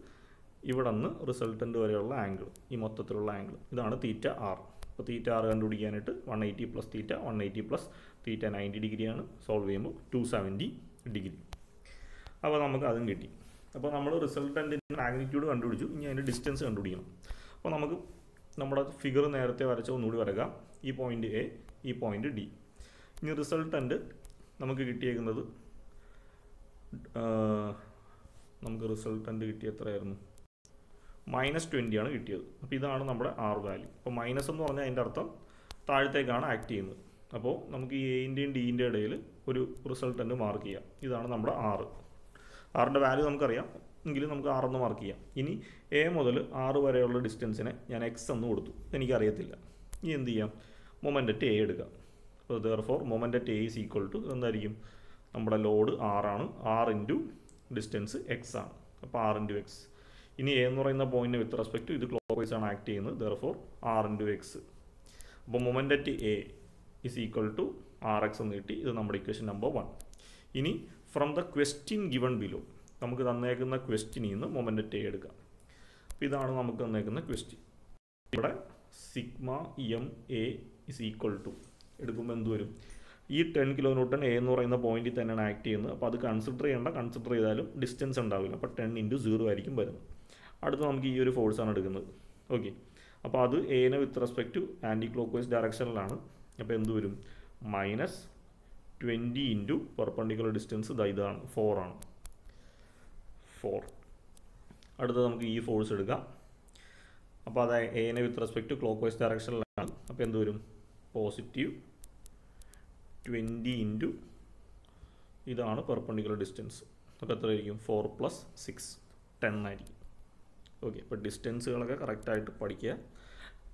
ഇവിടെ നിന്ന് റിസൾട്ടൻ്റ് വരെയുള്ള ആംഗിൾ, ഈ മൊത്തത്തിലുള്ള ആംഗിൾ, ഇതാണ് തീറ്റ ആർ. അപ്പോൾ തീറ്റ ആർ കണ്ടുപിടിക്കാനായിട്ട് 180 പ്ലസ് തീറ്റ, 180 പ്ലസ് തീറ്റ 90 ഡിഗ്രിയാണ്. സോൾവ് ചെയ്യുമ്പോൾ 270 ഡിഗ്രി. അപ്പോൾ നമുക്ക് അതും കിട്ടി. അപ്പോൾ നമ്മൾ റിസൾട്ടൻ്റിൻ്റെ മാഗ്നിറ്റ്യൂഡ് കണ്ടുപിടിച്ചു. ഇനി അതിൻ്റെ ഡിസ്റ്റൻസ് കണ്ടുപിടിക്കണം. അപ്പോൾ നമുക്ക് നമ്മുടെ ഫിഗർ നേരത്തെ വരച്ച ഒന്നുകൂടി വരക്കാം. ഈ പോയിൻ്റ് എ, ഈ പോയിൻ്റ് ഡി. ഇനി റിസൾട്ടൻ്റ് നമുക്ക് കിട്ടിയേക്കുന്നത്, നമുക്ക് റിസൾട്ടൻ്റ് കിട്ടിയ എത്രയായിരുന്നു? -20 ആണ് കിട്ടിയത്. അപ്പോൾ ഇതാണ് നമ്മുടെ ആർ വാല്യൂ. അപ്പോൾ മൈനസ് എന്ന് പറഞ്ഞാൽ അതിൻ്റെ അർത്ഥം താഴത്തേക്കാണ് ആക്ട് ചെയ്യുന്നത്. അപ്പോൾ നമുക്ക് ഈ എൻ്റെയും ഡിൻ്റെ ഇടയിൽ ഒരു റിസൾട്ടൻ്റ് മാർക്ക് ചെയ്യാം. ഇതാണ് നമ്മുടെ ആറ്. ആറിൻ്റെ വാല്യൂ നമുക്കറിയാം, എങ്കിലും നമുക്ക് ആറെന്ന് മാർക്ക് ചെയ്യാം. ഇനി എ മുതൽ 6 വരെയുള്ള ഡിസ്റ്റൻസിനെ ഞാൻ എക്സ് എന്ന് കൊടുത്തു, എനിക്കറിയത്തില്ല. ഇനി എന്ത് ചെയ്യാം? മൊമെൻ്റ് എ എടുക്കാം. അപ്പോൾ therefore moment A is equal to എന്തായിരിക്കും? നമ്മുടെ ലോഡ് ആറാണ്. 6 ഇൻറ്റു ഡിസ്റ്റൻസ് എക്സ് ആണ്. അപ്പോൾ 6 ഇൻറ്റു എക്സ്. ഇനി എ എന്ന് പറയുന്ന പോയിന്റിന് വിത്ത് റെസ്പെക്ട് ഇത് ക്ലോക്ക് വൈസ് ആണ് ആക്ട് ചെയ്യുന്നത്. Therefore 6 into X. അപ്പോൾ moment A is equal to RX എന്ന് കിട്ടി. ഇത് നമ്മുടെ ഇക്വേഷൻ നമ്പർ 1. ഇനി from the question given below, നമുക്ക് തന്നേക്കുന്ന ക്വസ്റ്റ്യനിൽ നിന്ന് മൊമെൻ്റ് എ എടുക്കാം. അപ്പോൾ ഇതാണ് നമുക്ക് തന്നേക്കുന്ന ക്വസ്റ്റ്യൻ. ഇവിടെ sigma M A is equal to എടുക്കുമ്പോൾ എന്ത് വരും? ഈ 10 കിലോ ന്യൂട്ടൺ എ എന്ന് പറയുന്ന പോയിന്റിൽ തന്നെയാണ് ആക്ട് ചെയ്യുന്നത്. അപ്പോൾ അത് കൺസിഡർ ചെയ്യേണ്ട. കൺസിഡർ ചെയ്താലും ഡിസ്റ്റൻസ് ഉണ്ടാവില്ല. അപ്പോൾ 10 ഇൻറ്റു 0 ആയിരിക്കും വരുന്നത്. അടുത്ത് നമുക്ക് ഈ ഒരു ഫോഴ്സാണ് എടുക്കുന്നത്. ഓക്കെ, അപ്പോൾ അത് എനെ with respect to anti clock vice ഡയറക്ഷനിലാണ്. അപ്പോൾ എന്ത് വരും? -20 ഇൻറ്റു പെർപെൻഡിക്കുലർ ഡിസ്റ്റൻസ് ഇതാണ് 4 ആണ്. 4. അടുത്തത് നമുക്ക് ഈ ഫോഴ്സ് എടുക്കാം. അപ്പോൾ അത് എനെ with respect to clock vice ഡയറക്ഷനിലാണ്. അപ്പോൾ എന്ത് വരും? +20 ഇൻറ്റു ഇതാണ് പെർപെൻഡിക്കുലർ ഡിസ്റ്റൻസ്. അപ്പോൾ എത്രയായിരിക്കും? 4 + 6 10 ആയിരിക്കും. ഓക്കെ, അപ്പോൾ ഡിസ്റ്റൻസുകളൊക്കെ കറക്റ്റായിട്ട് പഠിക്കുക.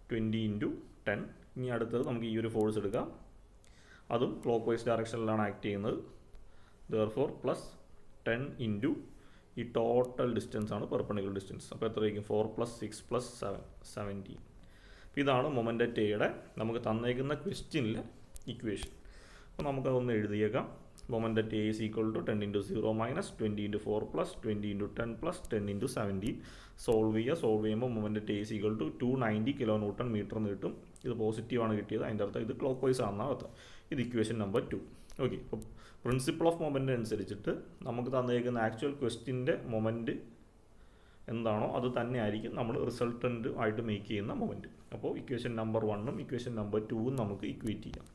20 ഇൻറ്റു 10. ഇനി അടുത്തത് നമുക്ക് ഈ ഒരു ഫോഴ്സ് എടുക്കാം. അതും ക്ലോക്ക് വൈസ് ഡയറക്ഷനിലാണ് ആക്ട് ചെയ്യുന്നത്. ദെയർഫോർ +10 ഇൻറ്റു ഈ ടോട്ടൽ ഡിസ്റ്റൻസ് ആണ് പെർപെൻഡിക്കുലർ ഡിസ്റ്റൻസ്. അപ്പോൾ എത്രയായിരിക്കും? 4 + 6 + 7 17. അപ്പോൾ ഇതാണ് മൊമെൻ്റ് എയുടെ നമുക്ക് തന്നേക്കുന്ന ക്വസ്റ്റ്യനിലെ ഇക്വേഷൻ. അപ്പോൾ നമുക്കതൊന്ന് എഴുതിയേക്കാം. Moment A is equal to 10 into 0 minus 20 into 4 plus 20 into 10 plus 10 into 17. Solve ചെയ്യുമ്പോൾ moment A is equal to 290 kilo newton metre എന്ന് കിട്ടും. ഇത് പോസിറ്റീവാണ് കിട്ടിയത്. അതിൻ്റെ അർത്ഥം ഇത് ക്ലോക്ക് വൈസ് ആണെന്നാണ് അർത്ഥം. ഇത് ഇക്വേഷൻ നമ്പർ 2. ഓക്കെ, അപ്പോൾ പ്രിൻസിപ്പിൾ ഓഫ് മൊമെൻ്റ് അനുസരിച്ചിട്ട് നമുക്ക് തന്നേക്കുന്ന ആക്ച്വൽ ക്വസ്റ്റ്യൻ്റെ മൊമെൻ്റ് എന്താണോ അത് തന്നെ ആയിരിക്കും നമ്മൾ റിസൾട്ടൻ്റ് ആയിട്ട് മേക്ക് ചെയ്യുന്ന മൊമെൻറ്റ്. അപ്പോൾ ഇക്വേഷൻ നമ്പർ 1ഉം ഇക്വേഷൻ നമ്പർ 2ഉം നമുക്ക് ഇക്വേറ്റ് ചെയ്യാം.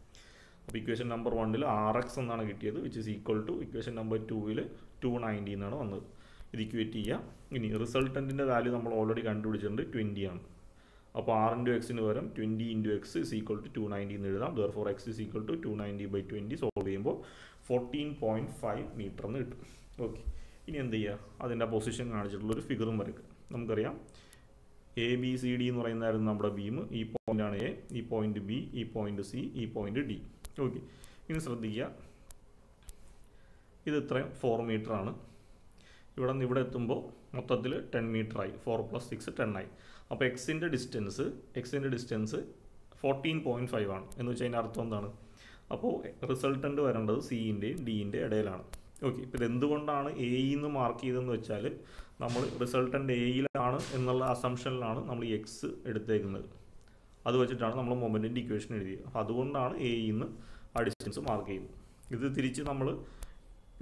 അപ്പോൾ ഇക്വേഷൻ നമ്പർ 1ൽ RX എന്നാണ് കിട്ടിയത്, which is equal to equation number 2ൽ 290 എന്നാണ് വന്നത്. ഇത് ഇക്വേറ്റ് ചെയ്യാം. ഇനി റിസൾട്ടൻറ്റിൻ്റെ വാല്യൂ നമ്മൾ ഓൾറെഡി കണ്ടുപിടിച്ചിട്ടുണ്ട്, 20 ആണ്. അപ്പോൾ R ഇൻറ്റു എക്സിന് പകരം 20 into X is equal to 290 എന്ന് എഴുതാം. Therefore X is equal to 290/20. Solve ചെയ്യുമ്പോൾ 14.5 മീറ്റർ എന്ന് കിട്ടും. ഓക്കെ, ഇനി എന്ത് ചെയ്യുക? അതിൻ്റെ പൊസിഷൻ കാണിച്ചിട്ടുള്ളൊരു ഫിഗറും വരയ്ക്കുക. നമുക്കറിയാം ABCD എന്ന് പറയുന്നതായിരുന്നു നമ്മുടെ ബീം. ഈ പോയിൻ്റാണ് എ, ഈ പോയിൻ്റ് ബി, ഈ പോയിൻ്റ് സി, ഈ പോയിൻ്റ് ഡി. ഓക്കെ, ഇനി ശ്രദ്ധിക്കുക, ഇത് ഇത്രയും 4 മീറ്റർ ആണ്. ഇവിടെ നിന്ന് ഇവിടെ എത്തുമ്പോൾ മൊത്തത്തിൽ 10 മീറ്ററായി. 4 + 6 10 ആയി. അപ്പോൾ എക്സിൻ്റെ ഡിസ്റ്റൻസ് 14.5 ആണ്. എന്ന് വെച്ചാൽ അതിൻ്റെ അർത്ഥം എന്താണ്? അപ്പോൾ റിസൾട്ടൻ്റ് വരേണ്ടത് സിൻ്റെയും ഡിൻ്റെ ഇടയിലാണ്. ഓക്കെ, ഇപ്പോൾ ഇതെന്തുകൊണ്ടാണ് എ എന്ന് മാർക്ക് ചെയ്തതെന്ന് വെച്ചാൽ നമ്മൾ റിസൾട്ടൻ്റ് എയിലാണ് എന്നുള്ള അസംഷനിലാണ് നമ്മൾ ഈ എക്സ് എടുത്തേക്കുന്നത്. അത് വെച്ചിട്ടാണ് നമ്മൾ മൊമെൻറ്റിൻ്റെ ഇക്വേഷൻ എഴുതിയത്. അപ്പോൾ അതുകൊണ്ടാണ് എ എന്ന് ആ ഡിസ്റ്റൻസ് മാർക്ക് ചെയ്യുന്നത്. ഇത് തിരിച്ച് നമ്മൾ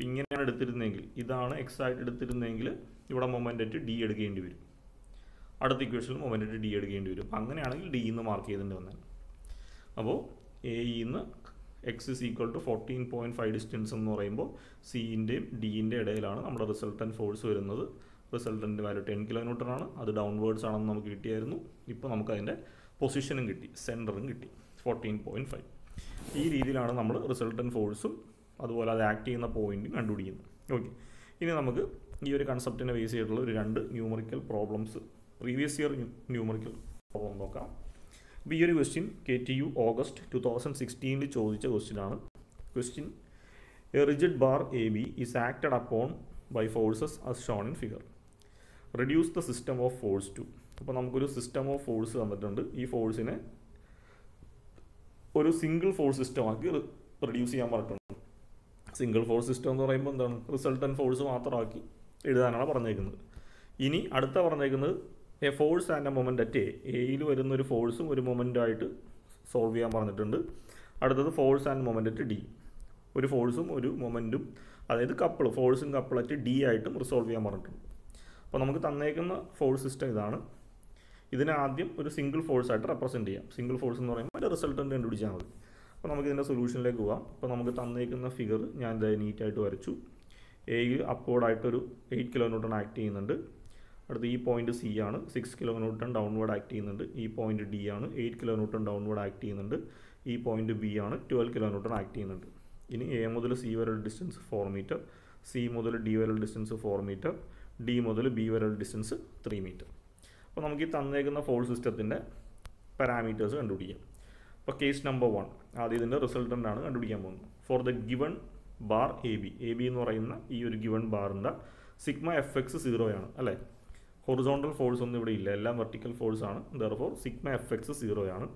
ഇങ്ങനെയാണ് എടുത്തിരുന്നെങ്കിൽ, ഇതാണ് എക്സ് ആയിട്ട് എടുത്തിരുന്നെങ്കിൽ ഇവിടെ മൊമെൻറ്റ് ഡി എടുക്കേണ്ടി വരും. അടുത്ത ഇക്വേഷനിൽ മൊമെൻറ്റ് ഡി എടുക്കേണ്ടി വരും. അങ്ങനെയാണെങ്കിൽ ഡി എന്ന് മാർക്ക് ചെയ്തിട്ട് വന്നത്. അപ്പോൾ എയിന്ന് X is equal to 14.5 distance എന്ന് പറയുമ്പോൾ സിൻ്റെയും ഡിൻ്റെ ഇടയിലാണ് നമ്മുടെ റിസൾട്ടൻറ്റ് ഫോഴ്സ് വരുന്നത്. റിസൾട്ടൻ്റ് വാല്യൂ 10 കിലോ ന്യൂട്ടൺ ആണ്. അത് ഡൗൺവേർഡ്സ് ആണെന്ന് നമുക്ക് കിട്ടിയായിരുന്നു. ഇപ്പോൾ നമുക്കതിൻ്റെ പൊസിഷനും കിട്ടി, സെൻറ്ററും കിട്ടി, 14.5. ഈ രീതിയിലാണ് നമ്മൾ റിസൾട്ടൻറ്റ് ഫോഴ്സും അതുപോലെ അത് ആക്ട് ചെയ്യുന്ന പോയിൻറ്റും കണ്ടുപിടിക്കുന്നത്. ഓക്കെ, ഇനി നമുക്ക് ഈ ഒരു കൺസെപ്റ്റിനെ ബേസ് ചെയ്തിട്ടുള്ള ഒരു 2 numerical problems previous year numerical problem നോക്കാം. അപ്പോൾ ഈ ഒരു ക്വസ്റ്റ്യൻ KTU ഓഗസ്റ്റ് 2016 ചോദിച്ച ക്വസ്റ്റ്യനാണ്. Question: A rigid bar AB is acted upon by forces as shown in figure. Reduce the system of force to. അപ്പോൾ നമുക്കൊരു സിസ്റ്റം ഓഫ് ഫോഴ്സ് തന്നിട്ടുണ്ട്. ഈ ഫോഴ്സിനെ ഒരു സിംഗിൾ ഫോഴ്സ് സിസ്റ്റമാക്കി റെഡ്യൂസ് ചെയ്യാൻ പറഞ്ഞിട്ടുണ്ട്. സിംഗിൾ ഫോഴ്സ് സിസ്റ്റം എന്ന് പറയുമ്പോൾ എന്താണ്? റിസൾട്ടൻറ്റ് ഫോഴ്സ് മാത്രമാക്കി എഴുതാനാണ് പറഞ്ഞേക്കുന്നത്. ഇനി അടുത്ത പറഞ്ഞേക്കുന്നത് A force and A moment at എയിൽ വരുന്ന ഒരു ഫോഴ്സും ഒരു മൊമെൻറ്റുമായിട്ട് സോൾവ് ചെയ്യാൻ പറഞ്ഞിട്ടുണ്ട്. അടുത്തത് force and moment at D, ഒരു ഫോഴ്സും ഒരു മൊമെൻറ്റും, അതായത് കപ്പിൾ, ഫോഴ്സും കപ്പിൾ അറ്റ് D ആയിട്ടും റിസോൾവ് ചെയ്യാൻ പറഞ്ഞിട്ടുണ്ട്. അപ്പോൾ നമുക്ക് തന്നേക്കുന്ന ഫോഴ്സ് സിസ്റ്റം ഇതാണ്. ഇതിനെ ആദ്യം ഒരു സിംഗിൾ ഫോഴ്സായിട്ട് റെപ്രസെൻറ്റ് ചെയ്യാം. സിംഗിൾ ഫോഴ്സ് എന്ന് പറയുമ്പോൾ അതിൻ്റെ റിസൾട്ടൻ്റ് കണ്ടുപിടിച്ചാൽ മതി. അപ്പോൾ നമുക്ക് ഇതിൻ്റെ സൊല്യൂഷനിലേക്ക് പോകാം. അപ്പോൾ നമുക്ക് തന്നേക്കുന്ന ഫിഗർ ഞാൻ ഇത് നീറ്റായിട്ട് വരച്ചു. എയിൽ അപ്വേർഡായിട്ടൊരു 8 kN ആക്ട് ചെയ്യുന്നുണ്ട്. അടുത്ത് ഈ പോയിൻറ്റ് C ആണ്, 6 kN ഡൗൺവേർഡ് ആക്ട് ചെയ്യുന്നുണ്ട്. ഈ പോയിൻറ്റ് D ആണ്, 8 kN ഡൗൺവേർഡ് ആക്ട് ചെയ്യുന്നുണ്ട്. ഈ പോയിൻറ്റ് B ആണ്, 12 kN ആക്ട് ചെയ്യുന്നുണ്ട്. ഇനി A മുതൽ C വരെയുള്ള ഡിസ്റ്റൻസ് 4 മീറ്റർ, C മുതൽ D വരെയുള്ള ഡിസ്റ്റൻസ് 4 മീറ്റർ, D മുതൽ B വരെയുള്ള ഡിസ്റ്റൻസ് 3 മീറ്റർ. അപ്പോൾ നമുക്ക് ഈ തന്നേക്കുന്ന ഫോഴ്സ് സിസ്റ്റത്തിൻ്റെ പാരാമീറ്റേഴ്സ് കണ്ടുപിടിക്കാം. അപ്പോൾ കേസ് നമ്പർ 1, ആദ്യം ഇതിൻ്റെ റിസൾട്ടൻ്റ് ആണ് കണ്ടുപിടിക്കാൻ പോകുന്നത്. For the given bar AB എന്ന് പറയുന്ന ഈ ഒരു ഗിവൺ ബാറിൻ്റെ സിഗ്മ FX 0 ആണ് അല്ലേ. ഹൊറിസോണ്ടൽ ഫോഴ്സ് ഒന്നും ഇവിടെ ഇല്ല, എല്ലാം വെർട്ടിക്കൽ ഫോഴ്സ് ആണ്. ദെർഫോർ സിഗ്മ FX 0 ആണ്.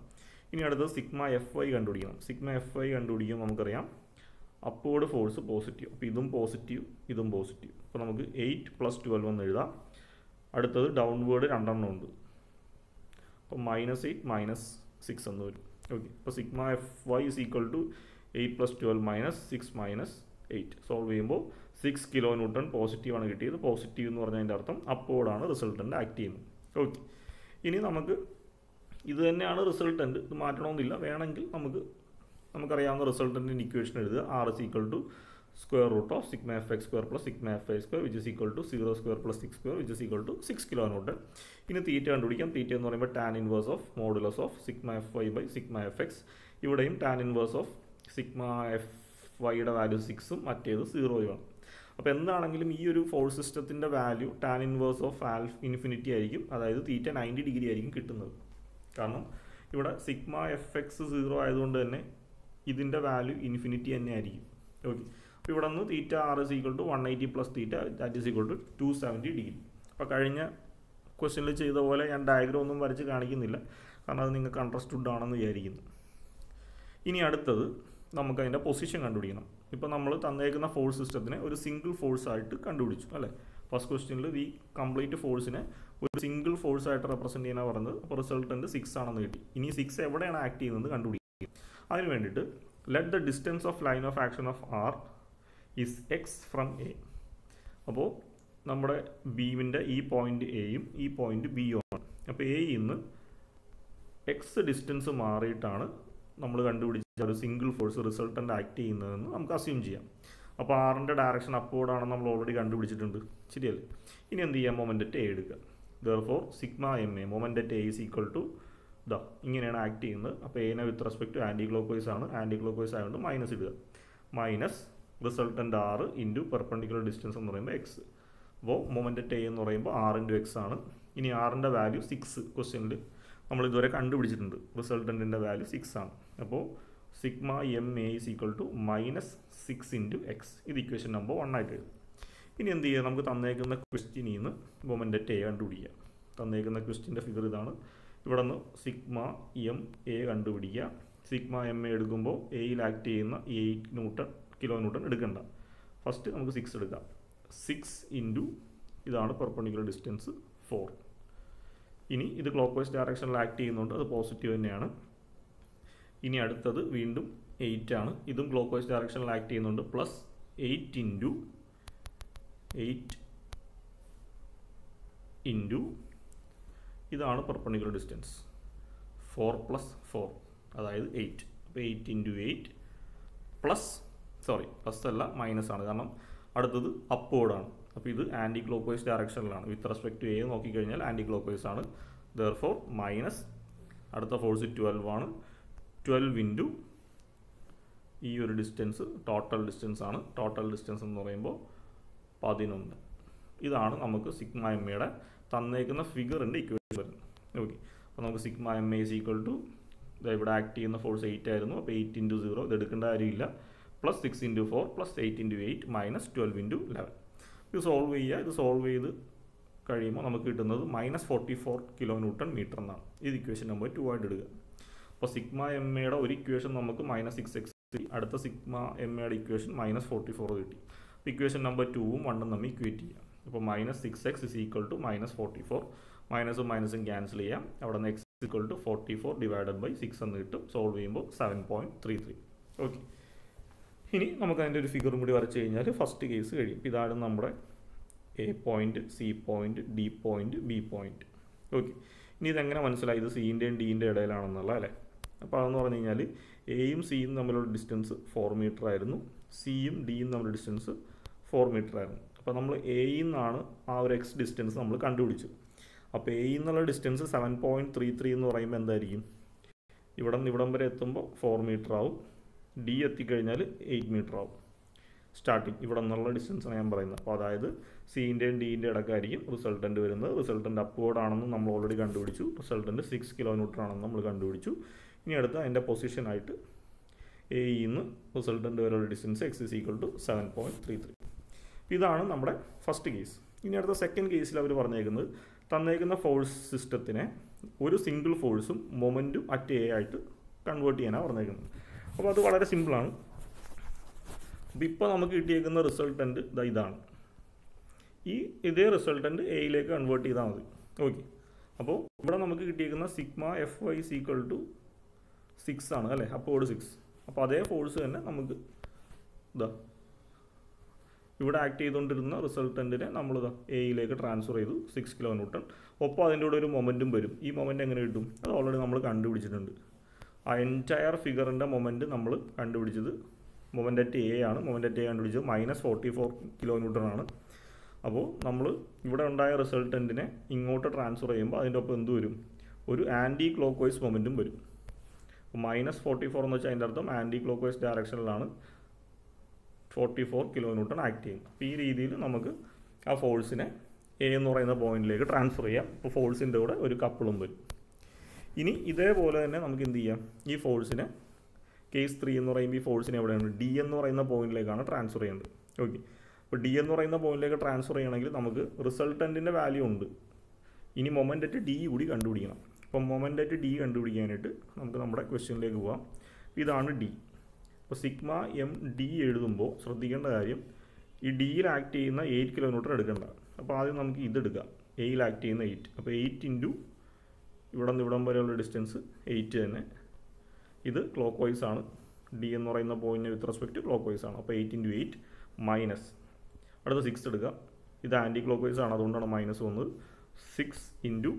ഇനി അടുത്തത് സിഗ്മ FY കണ്ടുപിടിക്കണം. സിഗ്മ FY കണ്ടുപിടിക്കുമ്പോൾ നമുക്കറിയാം അപ്വേർഡ് ഫോഴ്സ് പോസിറ്റീവ്. അപ്പോൾ ഇതും പോസിറ്റീവ്, ഇതും പോസിറ്റീവ്. അപ്പോൾ നമുക്ക് 8 + 12 എന്ന് എഴുതാം. അടുത്തത് ഡൗൺവേർഡ് 2 എണ്ണം ഉണ്ട്. അപ്പോൾ -8 - 6 എന്ന് വരും. ഓക്കെ, അപ്പോൾ സിഗ്മ FY = 8 + 12 - 6 - 8. സോൾവ് ചെയ്യുമ്പോൾ 6 kN പോസിറ്റീവാണ് കിട്ടിയത്. പോസിറ്റീവ് എന്ന് പറഞ്ഞതിൻ്റെ അർത്ഥം അപ്വേർഡാണ് റിസൾട്ടൻ്റ് ആക്ട് ചെയ്യുന്നത്. ഓക്കെ, ഇനി ഇത് തന്നെയാണ് റിസൾട്ടൻ്റ്, ഇത് മാറ്റണമെന്നില്ല. വേണമെങ്കിൽ നമുക്കറിയാവുന്ന റിസൾട്ടൻ്റിൻ്റെ ഇക്വേഷൻ എഴുതുക. R = √of sigma FX² + sigma FY², which is equal to 0² + 6², which is equal to 6 kN. ഇനി തീറ്റ കണ്ടുപിടിക്കാം. തീറ്റ എന്ന് പറയുമ്പോൾ tan inverse of modulus of sigma FY / sigma FX. ഇവിടെയും tan inverse of sigma FYയുടെ വാല്യൂ 6ഉം മറ്റേത് 0ഉമാണ്. അപ്പോൾ എന്താണെങ്കിലും ഈ ഒരു ഫോഴ്സ് സിസ്റ്റത്തിൻ്റെ വാല്യൂ tan inverse of ∞ ആയിരിക്കും. അതായത് തീറ്റ 90 ഡിഗ്രി ആയിരിക്കും കിട്ടുന്നത്. കാരണം ഇവിടെ സിഗ്മ FX 0 ആയതുകൊണ്ട് തന്നെ ഇതിൻ്റെ വാല്യൂ ഇൻഫിനിറ്റി തന്നെ ആയിരിക്കും. ഓക്കെ, അപ്പോൾ ഇവിടെ നിന്ന് theta R = 180 + theta, that is equal to 270 degree. അപ്പോൾ കഴിഞ്ഞ ക്വസ്റ്റ്യനിൽ ചെയ്ത പോലെ ഞാൻ ഡയഗ്രം ഒന്നും വരച്ച് കാണിക്കുന്നില്ല, കാരണം അത് നിങ്ങൾക്ക് അണ്ടർസ്റ്റുഡ് ആണെന്ന് വിചാരിക്കുന്നു. ഇനി അടുത്തത് നമുക്കതിൻ്റെ പൊസിഷൻ കണ്ടുപിടിക്കണം. ഇപ്പോൾ നമ്മൾ തന്നേക്കുന്ന ഫോഴ്സ് സിസ്റ്റത്തിനെ ഒരു സിംഗിൾ ഫോഴ്സായിട്ട് കണ്ടുപിടിച്ചു അല്ലേ. ഫസ്റ്റ് ക്വസ്റ്റ്യനിൽ ഈ കംപ്ലീറ്റ് ഫോഴ്സിനെ ഒരു സിംഗിൾ ഫോഴ്സായിട്ട് റെപ്രസെൻറ്റ് ചെയ്യാനാണ് പറഞ്ഞത്. അപ്പോൾ റിസൾട്ടൻ്റ് 6 ആണെന്ന് കിട്ടി. ഇനി 6 എവിടെയാണ് ആക്ട് ചെയ്യുന്നത് കണ്ടുപിടിക്കുക. അതിന് വേണ്ടിയിട്ട് let the distance of line of action of R is X from A. അപ്പോൾ നമ്മുടെ ബീമിൻ്റെ ഈ പോയിൻറ്റ് Aയും ഈ പോയിൻറ്റ് Bയുമാണ്. അപ്പോൾ Aയിൽ നിന്ന് X ഡിസ്റ്റൻസ് മാറിയിട്ടാണ് നമ്മൾ കണ്ടുപിടിച്ച ഒരു സിംഗിൾ ഫോഴ്സ് റിസൾട്ടൻ്റ് ആക്ട് ചെയ്യുന്നതെന്ന് നമുക്ക് അസ്യൂം ചെയ്യാം. അപ്പോൾ ആറിൻ്റെ ഡയറക്ഷൻ അപ്വേർഡാണെന്ന് നമ്മൾ ഓൾറെഡി കണ്ടുപിടിച്ചിട്ടുണ്ട്, ശരിയല്ലേ. ഇനി എന്ത് ചെയ്യാം? മൊമെൻ്റ് അറ്റ് A എടുക്കുക. Therefore sigma MA moment at A = ഇങ്ങനെയാണ് ആക്ട് ചെയ്യുന്നത്. അപ്പോൾ എനെ with respect to anti clock vice ആണ്. ആൻറ്റി ക്ലോക്ക് വൈസ് ആയതുകൊണ്ട് മൈനസ് ഇടുക. Minus resultant R × perpendicular distance എന്ന് പറയുമ്പോൾ X. അപ്പോൾ മൊമെൻ്റ് അറ്റ് A എന്ന് പറയുമ്പോൾ R × X ആണ്. ഇനി ആറിൻ്റെ വാല്യൂ 6 ക്വസ്റ്റ്യനിൽ നമ്മൾ ഇതുവരെ കണ്ടുപിടിച്ചിട്ടുണ്ട്. റിസൾട്ടൻറ്റിൻ്റെ വാല്യൂ 6 ആണ്. അപ്പോൾ സിഗ്മ MA = -6 × X. ഇത് ഇക്വേഷൻ നമ്പർ 1 ആയിട്ട് എഴുതും. ഇനി എന്ത് ചെയ്യുക? നമുക്ക് തന്നേക്കുന്ന ക്വസ്റ്റ്യനിൽ നിന്ന് മൊമെൻ്റ് അറ്റ് A കണ്ടുപിടിക്കുക. തന്നേക്കുന്ന ക്വസ്റ്റ്യൻ്റെ ഫിഗർ ഇതാണ്. ഇവിടെ നിന്ന് സിഗ്മ MA കണ്ടുപിടിക്കുക. സിഗ്മ MA എടുക്കുമ്പോൾ എയിൽ ആക്ട് ചെയ്യുന്ന 8 kN എടുക്കണ്ട. ഫസ്റ്റ് നമുക്ക് 6 എടുക്കാം. 6 × ഇതാണ് പെർപെൻഡിക്കുലർ ഡിസ്റ്റൻസ് 4. ഇനി ഇത് ക്ലോക്ക് വൈസ് ഡയറക്ഷനിൽ ആക്ട് ചെയ്യുന്നുണ്ട്, അത് പോസിറ്റീവ് തന്നെയാണ്. ഇനി അടുത്തത് വീണ്ടും 8 ആണ്. ഇതും ക്ലോക്ക് വൈസ് ഡയറക്ഷനിൽ ആക്ട് ചെയ്യുന്നുണ്ട്. പ്ലസ് 8 × ഇതാണ് പെർപെൻഡിക്കുലർ ഡിസ്റ്റൻസ് 4 + 4, അതായത് 8. അപ്പോൾ 8 × 8 പ്ലസ് അല്ല മൈനസ് ആണ്, കാരണം അടുത്തത് അപ്വേർഡാണ്. അപ്പോൾ ഇത് ആൻറ്റി ക്ലോക്ക് വൈസ് ഡയറക്ഷനിലാണ്. വിത്ത് റെസ്പെക്ട് ടു A നോക്കിക്കഴിഞ്ഞാൽ ആൻറ്റി ക്ലോക്ക് വൈസ് ആണ്. ദെർഫോർ മൈനസ് അടുത്ത ഫോഴ്സ് 12 ആണ്. 12 × ഈ ഒരു ഡിസ്റ്റൻസ് ടോട്ടൽ ഡിസ്റ്റൻസ് ആണ്. ടോട്ടൽ ഡിസ്റ്റൻസ് എന്ന് പറയുമ്പോൾ 11. ഇതാണ് നമുക്ക് സിഗ്മ എം എയുടെ തന്നേക്കുന്ന ഫിഗറിൻ്റെ ഇക്വേഷൻ വരുന്നത്. ഓക്കെ, അപ്പോൾ നമുക്ക് sigma M A is equal to ഇവിടെ ആക്ട് ചെയ്യുന്ന ഫോഴ്സ് 8 ആയിരുന്നു. അപ്പോൾ 8 × 0 ഇത് എടുക്കേണ്ട കാര്യമില്ല, പ്ലസ് 6 × 4 പ്ലസ് 8 × 8 മൈനസ് 12 × 11. ഇത് സോൾവ് ചെയ്യുക. ഇത് സോൾവ് ചെയ്ത് കഴിയുമ്പോൾ നമുക്ക് കിട്ടുന്നത് -44 kN മീറ്റർ എന്നാണ്. ഇത് ഇക്വേഷൻ നമ്പർ 2 ആയിട്ട് എടുക്കുക. അപ്പോൾ സിഗ്മ എം എയുടെ ഒരു ഇക്വേഷൻ നമുക്ക് -6x കിട്ടി, അടുത്ത സിഗ്മ എം എയുടെ ഇക്വേഷൻ -44 കിട്ടി. അപ്പോൾ ഇക്വേഷൻ നമ്പർ 2ഉം 1ഉം നമ്മൾ ഇക്വേറ്റ് ചെയ്യാം. അപ്പോൾ -6x is equal to -44, മൈനസും മൈനസും cancel ചെയ്യാം. അവിടെ നിന്ന് x is equal to 44 divided by 6 എന്ന് കിട്ടും. സോൾവ് ചെയ്യുമ്പോൾ 7.33. ഓക്കെ, ഇനി നമുക്ക് അതിൻ്റെ ഒരു ഫിഗറും കൂടി വരച്ച് കഴിഞ്ഞാൽ ഫസ്റ്റ് കേസ് കഴിയും. ഇതാണ് നമ്മുടെ A point, C point, D point, be point. Okay, ഇനി ഇതെങ്ങനെ മനസ്സിലായി ഇത് സിൻ്റെയും ഡീൻ്റെ ഇടയിലാണെന്നുള്ള അല്ലേ? അപ്പോൾ അതെന്ന് പറഞ്ഞു കഴിഞ്ഞാൽ എയും സിയും തമ്മിലുള്ള ഡിസ്റ്റൻസ് 4 മീറ്റർ ആയിരുന്നു, സിയും ഡിയും തമ്മിലുള്ള ഡിസ്റ്റൻസ് 4 മീറ്റർ ആയിരുന്നു. അപ്പോൾ നമ്മൾ എയിൽ നിന്നാണ് ആ ഒരു എക്സ് ഡിസ്റ്റൻസ് നമ്മൾ കണ്ടുപിടിച്ചത്. അപ്പോൾ എയിൽ നിന്നുള്ള ഡിസ്റ്റൻസ് 7.33 എന്ന് പറയുമ്പോൾ എന്തായിരിക്കും? ഇവിടെ നിന്ന് ഇവിടം വരെ എത്തുമ്പോൾ 4 മീറ്റർ ആവും, ഡി എത്തിക്കഴിഞ്ഞാൽ 8 മീറ്റർ ആവും. സ്റ്റാർട്ടിങ് ഇവിടെ നിന്നുള്ള ഡിസ്റ്റൻസാണ് ഞാൻ പറയുന്നത്. അപ്പോൾ അതായത് സിൻ്റെയും ഡീൻ്റെ ഇടയ്ക്കായിരിക്കും റിസൾട്ടൻ്റ് വരുന്നത്. റിസൾട്ടൻ്റ് അപ്വേർഡ് ആണെന്ന് നമ്മൾ ഓൾറെഡി കണ്ടുപിടിച്ചു. റിസൾട്ടൻ്റ് 6 kN ആണെന്ന് നമ്മൾ കണ്ടുപിടിച്ചു. ഇനി അടുത്ത അതിൻ്റെ പൊസിഷനായിട്ട് എയിൽ നിന്ന് റിസൾട്ടൻ്റ് വരെയുള്ള distance x is equal to 7.33. ഇതാണ് നമ്മുടെ ഫസ്റ്റ് കേസ്. ഇനി അടുത്ത സെക്കൻഡ് കേസിൽ അവർ പറഞ്ഞേക്കുന്നത് തന്നേക്കുന്ന ഫോഴ്സ് സിസ്റ്റത്തിനെ ഒരു സിംഗിൾ ഫോഴ്സും മൊമെൻറ്റും അറ്റ് എ ആയിട്ട് കൺവേർട്ട് ചെയ്യാനാണ് പറഞ്ഞേക്കുന്നത്. അപ്പോൾ അത് വളരെ സിമ്പിളാണ്. അപ്പോൾ ഇപ്പോൾ നമുക്ക് കിട്ടിയേക്കുന്ന റിസൾട്ടൻ്റ് ഇതാണ്. ഇതേ റിസൾട്ടൻ്റ് എയിലേക്ക് കൺവേർട്ട് ചെയ്താൽ മതി. ഓക്കെ, അപ്പോൾ ഇവിടെ നമുക്ക് കിട്ടിയേക്കുന്ന sigma F Y is equal to 6 ആണ് അല്ലേ? അപ്പോഴ് 6. അപ്പോൾ അതേ ഫോഴ്സ് തന്നെ നമുക്ക് ഇവിടെ ആക്ട് ചെയ്തുകൊണ്ടിരുന്ന റിസൾട്ടൻറ്റിനെ നമ്മൾ എയിലേക്ക് ട്രാൻസ്ഫർ ചെയ്തു 6 kN. ഒപ്പം അതിൻ്റെ കൂടെ ഒരു മൊമെൻറ്റും വരും. ഈ മൊമെൻറ്റ് എങ്ങനെ കിട്ടും? അത് ഓൾറെഡി നമ്മൾ കണ്ടുപിടിച്ചിട്ടുണ്ട്. ആ എൻറ്റയർ ഫിഗറിൻ്റെ മൊമെൻറ്റ് നമ്മൾ കണ്ടുപിടിച്ചത് മൊമെൻ്റ് അറ്റ് എ ആണ്. മൊമെൻ്റ് അറ്റ് എ കണ്ടുപിടിച്ചത് -44 kN ആണ്. അപ്പോൾ നമ്മൾ ഇവിടെ ഉണ്ടായ റിസൾട്ടൻറ്റിനെ ഇങ്ങോട്ട് ട്രാൻസ്ഫർ ചെയ്യുമ്പോൾ അതിൻ്റെ ഒപ്പം എന്ത് വരും? ഒരു ആൻറ്റി ക്ലോക്ക് വൈസ് മൊമെൻറ്റും വരും. അപ്പോൾ -44 എന്ന് വെച്ചാൽ അതിൻ്റെ അർത്ഥം ആൻറ്റി ക്ലോക്ക് വൈസ് ഡയറക്ഷനിലാണ് 44 kN ആക്ട് ചെയ്യുന്നത്. അപ്പോൾ ഈ രീതിയിൽ നമുക്ക് ആ ഫോഴ്സിനെ എ എന്ന് പറയുന്ന പോയിന്റിലേക്ക് ട്രാൻസ്ഫർ ചെയ്യാം. അപ്പോൾ ഫോഴ്സിൻ്റെ കൂടെ ഒരു കപ്പിളും വരും. ഇനി ഇതേപോലെ തന്നെ നമുക്ക് എന്ത് ചെയ്യാം? ഈ ഫോഴ്സിനെ കേസ് 3 എന്ന് പറയുമ്പോൾ ഈ ഫോഴ്സിനെ എവിടെയാണ്? ഡി എന്ന് പറയുന്ന പോയിന്റിലേക്കാണ് ട്രാൻസ്ഫർ ചെയ്യേണ്ടത്. ഓക്കെ, അപ്പോൾ ഡി എന്ന് പറയുന്ന പോയിന്റിലേക്ക് ട്രാൻസ്ഫർ ചെയ്യണമെങ്കിൽ നമുക്ക് റിസൾട്ടൻറ്റിൻ്റെ വാല്യൂ ഉണ്ട്. ഇനി മൊമെൻ്റ് അറ്റ് ഡി കൂടി കണ്ടുപിടിക്കണം. അപ്പം മൊമെൻ്റ് അറ്റ് ഡി കണ്ടുപിടിക്കാനായിട്ട് നമുക്ക് നമ്മുടെ ക്വസ്റ്റ്യനിലേക്ക് പോകാം. ഇതാണ് ഡി. അപ്പോൾ സിഗ്മ എം ഡി എഴുതുമ്പോൾ ശ്രദ്ധിക്കേണ്ട കാര്യം ഈ ഡിയിൽ ആക്ട് ചെയ്യുന്ന 8 kN എടുക്കേണ്ട. അപ്പോൾ ആദ്യം നമുക്ക് ഇതെടുക്കാം, എയിൽ ആക്ട് ചെയ്യുന്ന 8. അപ്പോൾ 8 × ഇവിടെ നിന്ന് ഇവിടം വരെയുള്ള ഡിസ്റ്റൻസ് 8 തന്നെ. ഇത് ക്ലോക്ക് വൈസ് ആണ്. ഡി എന്ന് പറയുന്ന പോയിന്റിന് വിത്ത് റെസ്പെക്റ്റ് ക്ലോക്ക് വൈസ് ആണ്. അപ്പോൾ 8 × 8 മൈനസ് അടുത്ത 6 എടുക്കുക. ഇത് ആൻറ്റി ക്ലോക്ക് വൈസ് ആണ്, അതുകൊണ്ടാണ് മൈനസ് വന്നത്. 6 ×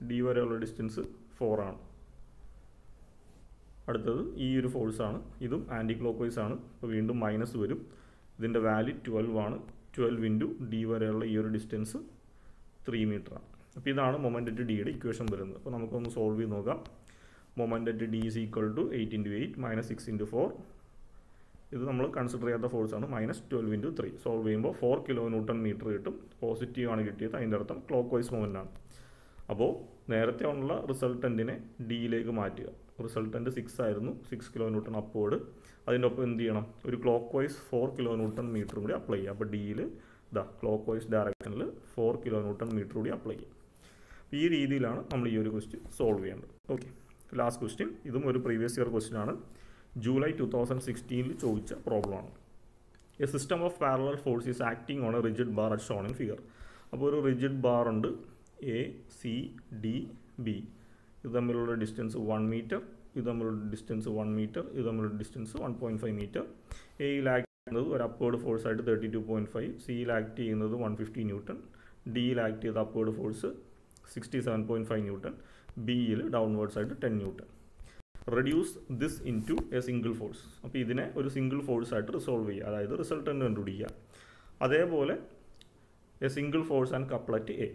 ഡി വരെയുള്ള ഡിസ്റ്റൻസ് 4 ആണ്. അടുത്തത് ഈ ഒരു ഫോഴ്സാണ്, ഇതും ആൻറ്റി ക്ലോക്ക് വൈസ് ആണ്. അപ്പോൾ വീണ്ടും മൈനസ് വരും. ഇതിൻ്റെ വാല്യൂ 12 ആണ്. 12 × ഡി വരെയുള്ള ഈ ഒരു ഡിസ്റ്റൻസ് 3 മീറ്റർ ആണ്. അപ്പോൾ ഇതാണ് മൊമെൻ്റ് അറ്റ് ഡിയുടെ ഇക്വേഷൻ വരുന്നത്. അപ്പോൾ നമുക്കൊന്ന് സോൾവ് ചെയ്ത് നോക്കാം. Moment at D is equal to 8 × 8 -6 × 4. ഇത് നമ്മൾ കൺസിഡർ ചെയ്യാത്ത ഫോഴ്സാണ്. -12 × 3. സോൾവ് ചെയ്യുമ്പോൾ 4 kN മീറ്റർ കിട്ടും. പോസിറ്റീവ് ആണ് കിട്ടിയത്. അതിൻ്റെ അർത്ഥം ക്ലോക്ക് വൈസ് മൊമെൻ്റ് ആണ്. അപ്പോൾ നേരത്തെ ഉള്ള റിസൾട്ടൻറ്റിനെ ഡിയിലേക്ക് മാറ്റുക. റിസൾട്ടൻറ്റ് 6 ആയിരുന്നു, 6 kN അപ്വേർഡ്. അതിൻ്റെ ഒപ്പം എന്ത് ചെയ്യണം? ഒരു ക്ലോക്ക് വൈസ് 4 kN മീറ്റർ കൂടി അപ്ലൈ ചെയ്യുക. അപ്പോൾ ഡിയിൽ ക്ലോക്ക് വൈസ് ഡയറക്ഷനിൽ 4 kN മീറ്റർ കൂടി അപ്ലൈ ചെയ്യും. ഈ രീതിയിലാണ് നമ്മൾ ഈ ഒരു ക്വസ്റ്റ്യൻ സോൾവ് ചെയ്യേണ്ടത്. Okay, last question. ഇതും ഒരു പ്രീവിയസ് ഇയർ ക്വസ്റ്റ്യൻ ആണ്. ജൂലൈ 2016 ചോദിച്ച പ്രോബ്ലമാണ്. A system of parallel force is acting on a rigid bar at shown in figure. അപ്പോൾ ഒരു റിജിഡ് ബാർ ഉണ്ട്, എ സി ഡി ബി. ഇത് തമ്മിലുള്ള ഡിസ്റ്റൻസ് 1 മീറ്റർ, ഇത് തമ്മിലുള്ള ഡിസ്റ്റൻസ് 1 മീറ്റർ, ഇത് തമ്മിലുള്ള ഡിസ്റ്റൻസ് 1.5 മീറ്റർ. എയിൽ ആക്ട് ചെയ്യുന്നത് ഒരു അപ്വേർഡ് ഫോഴ്സ് ആയിട്ട് 32.5, സിയിൽ ആക്ട് ചെയ്യുന്നത് 150 ന്യൂട്ടൺ, ഡിയിൽ ആക്ട് ചെയ്ത അപ്വേർഡ് ഫോഴ്സ് 67.5 ന്യൂട്ടൺ, ബിയിൽ ഡൗൺവേർഡ്സ് ആയിട്ട് 10 newton. Reduce this into a single force. അപ്പോൾ ഇതിനെ ഒരു സിംഗിൾ ഫോഴ്സ് ആയിട്ട് റിസോൾവ് ചെയ്യുക, അതായത് റിസൾട്ടൻ്റ് കണ്ടുപിടിക്കുക. അതേപോലെ a single force and couple at A.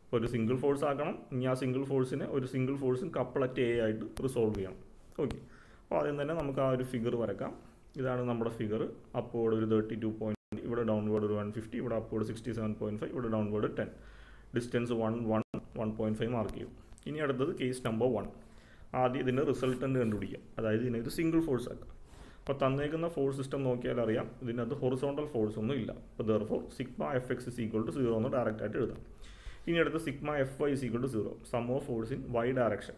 അപ്പോൾ ഒരു സിംഗിൾ ഫോഴ്സ് ആക്കണം. ഇനി ആ സിംഗിൾ ഫോഴ്സിനെ ഒരു സിംഗിൾ ഫോഴ്സും കപ്പിളറ്റ് എ ആയിട്ട് റിസോൾവ് ചെയ്യണം. ഓക്കെ, അപ്പോൾ ആദ്യം തന്നെ നമുക്ക് ആ ഒരു ഫിഗർ വരക്കാം. ഇതാണ് നമ്മുടെ ഫിഗർ. അപ്പോൾ ഒരു 32. ഇവിടെ ഡൗൺവേർഡ് ഒരു 150, ഇവിടെ അപ്വേർഡ് 67.5, ഇവിടെ ഡൗൺവേർഡ് 10. ഡിസ്റ്റൻസ് 1.5 മാർക്ക് ചെയ്യും. ഇനി അടുത്തത് കേസ് നമ്പർ 1. ആദ്യം ഇതിൻ്റെ റിസൾട്ടൻ്റ് കണ്ടുപിടിക്കാം, അതായത് ഇതിനെ ഒരു സിംഗിൾ ഫോഴ്സ് ആക്കാം. അപ്പോൾ തന്നേക്കുന്ന ഫോഴ്സ് സിസ്റ്റം നോക്കിയാൽ അറിയാം ഇതിനകത്ത് ഹൊറിസോണ്ടൽ ഫോഴ്സ് ഒന്നും ഇല്ല. അപ്പോൾ therefore sigma F X is equal to 0 എന്ന് ഡയറക്റ്റ് ആയിട്ട് എഴുതാം. ഇനി അടുത്ത sigma F Y is equal to 0, sum of force in Y direction.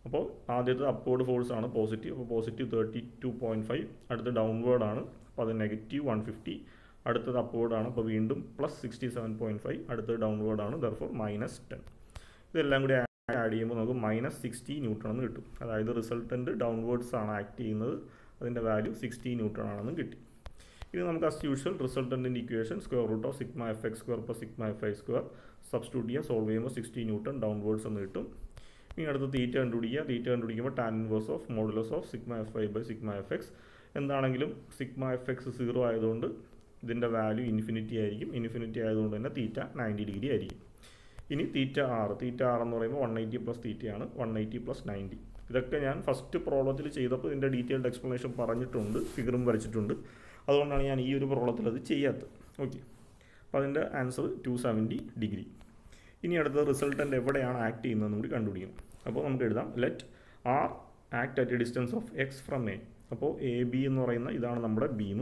അപ്പോൾ ആദ്യത്തെ അപ്വേർഡ് ഫോഴ്സ് ആണ് പോസിറ്റീവ്, അപ്പോൾ പോസിറ്റീവ് 32.5. അടുത്ത് ഡൗൺവേർഡ് ആണ്, അപ്പോൾ അത് നെഗറ്റീവ് 150. അടുത്തത് അപ്വേർഡ് ആണ്, അപ്പോൾ വീണ്ടും പ്ലസ് 67.5. അടുത്തത് ഡൗൺവേർഡ് ആണ്, ദെർഫോർ -10. ഇതെല്ലാം കൂടി ആഡ് ചെയ്യുമ്പോൾ നമുക്ക് -60 ന്യൂട്ടൺ എന്ന് കിട്ടും. അതായത് റിസൾട്ടൻ്റ് ഡൗൺവേർഡ്സ് ആണ് ആക്ട് ചെയ്യുന്നത്, അതിൻ്റെ വാല്യൂ 60 ന്യൂട്ടൺ ആണെന്ന് കിട്ടി. ഇനി നമുക്ക് ആസ് യൂഷ്വൽ റിസൾട്ടൻ്റിൻ്റെ equation square root of sigma F X square plus sigma F Y square substitute ചെയ്യുക. സോൾവ് ചെയ്യുമ്പോൾ 60 ന്യൂട്ടൺ ഡൗൺവേർഡ്സ് എന്ന് കിട്ടും. ഇനി അടുത്ത് തീറ്റ കണ്ടുപിടിക്കുക. തീറ്റ കണ്ടുപിടിക്കുമ്പോൾ tan inverse of modulus of sigma F Y by sigma F X. എന്താണെങ്കിലും sigma F X 0 ആയതുകൊണ്ട് ഇതിൻ്റെ വാല്യൂ ഇൻഫിനിറ്റി ആയിരിക്കും. ഇൻഫിനിറ്റി ആയതുകൊണ്ട് തന്നെ തീറ്റ 90 ഡിഗ്രി ആയിരിക്കും. ഇനി തീറ്റ ആർ എന്ന് പറയുമ്പോൾ 180 പ്ലസ് തീറ്റയാണ്, 180 പ്ലസ് 90. ഇതൊക്കെ ഞാൻ ഫസ്റ്റ് പ്രോബ്ലത്തിൽ ചെയ്തപ്പോൾ ഇതിൻ്റെ ഡീറ്റെയിൽഡ് എക്സ്പ്ലനേഷൻ പറഞ്ഞിട്ടുണ്ട്, ഫിഗറും വരച്ചിട്ടുണ്ട്. അതുകൊണ്ടാണ് ഞാൻ ഈ ഒരു പ്രോബ്ലത്തിൽ അത് ചെയ്യാത്തത്. ഓക്കെ, അപ്പോൾ അതിൻ്റെ ആൻസർ 270 ഡിഗ്രി. ഇനി അടുത്ത റിസൾട്ടൻ്റ് എവിടെയാണ് ആക്ട് ചെയ്യുന്നതെന്ന് കൂടി കണ്ടുപിടിക്കണം. അപ്പോൾ നമുക്ക് എഴുതാം let R act at a distance of X from A. അപ്പോൾ എ ബി എന്ന് പറയുന്ന ഇതാണ് നമ്മുടെ ബീം.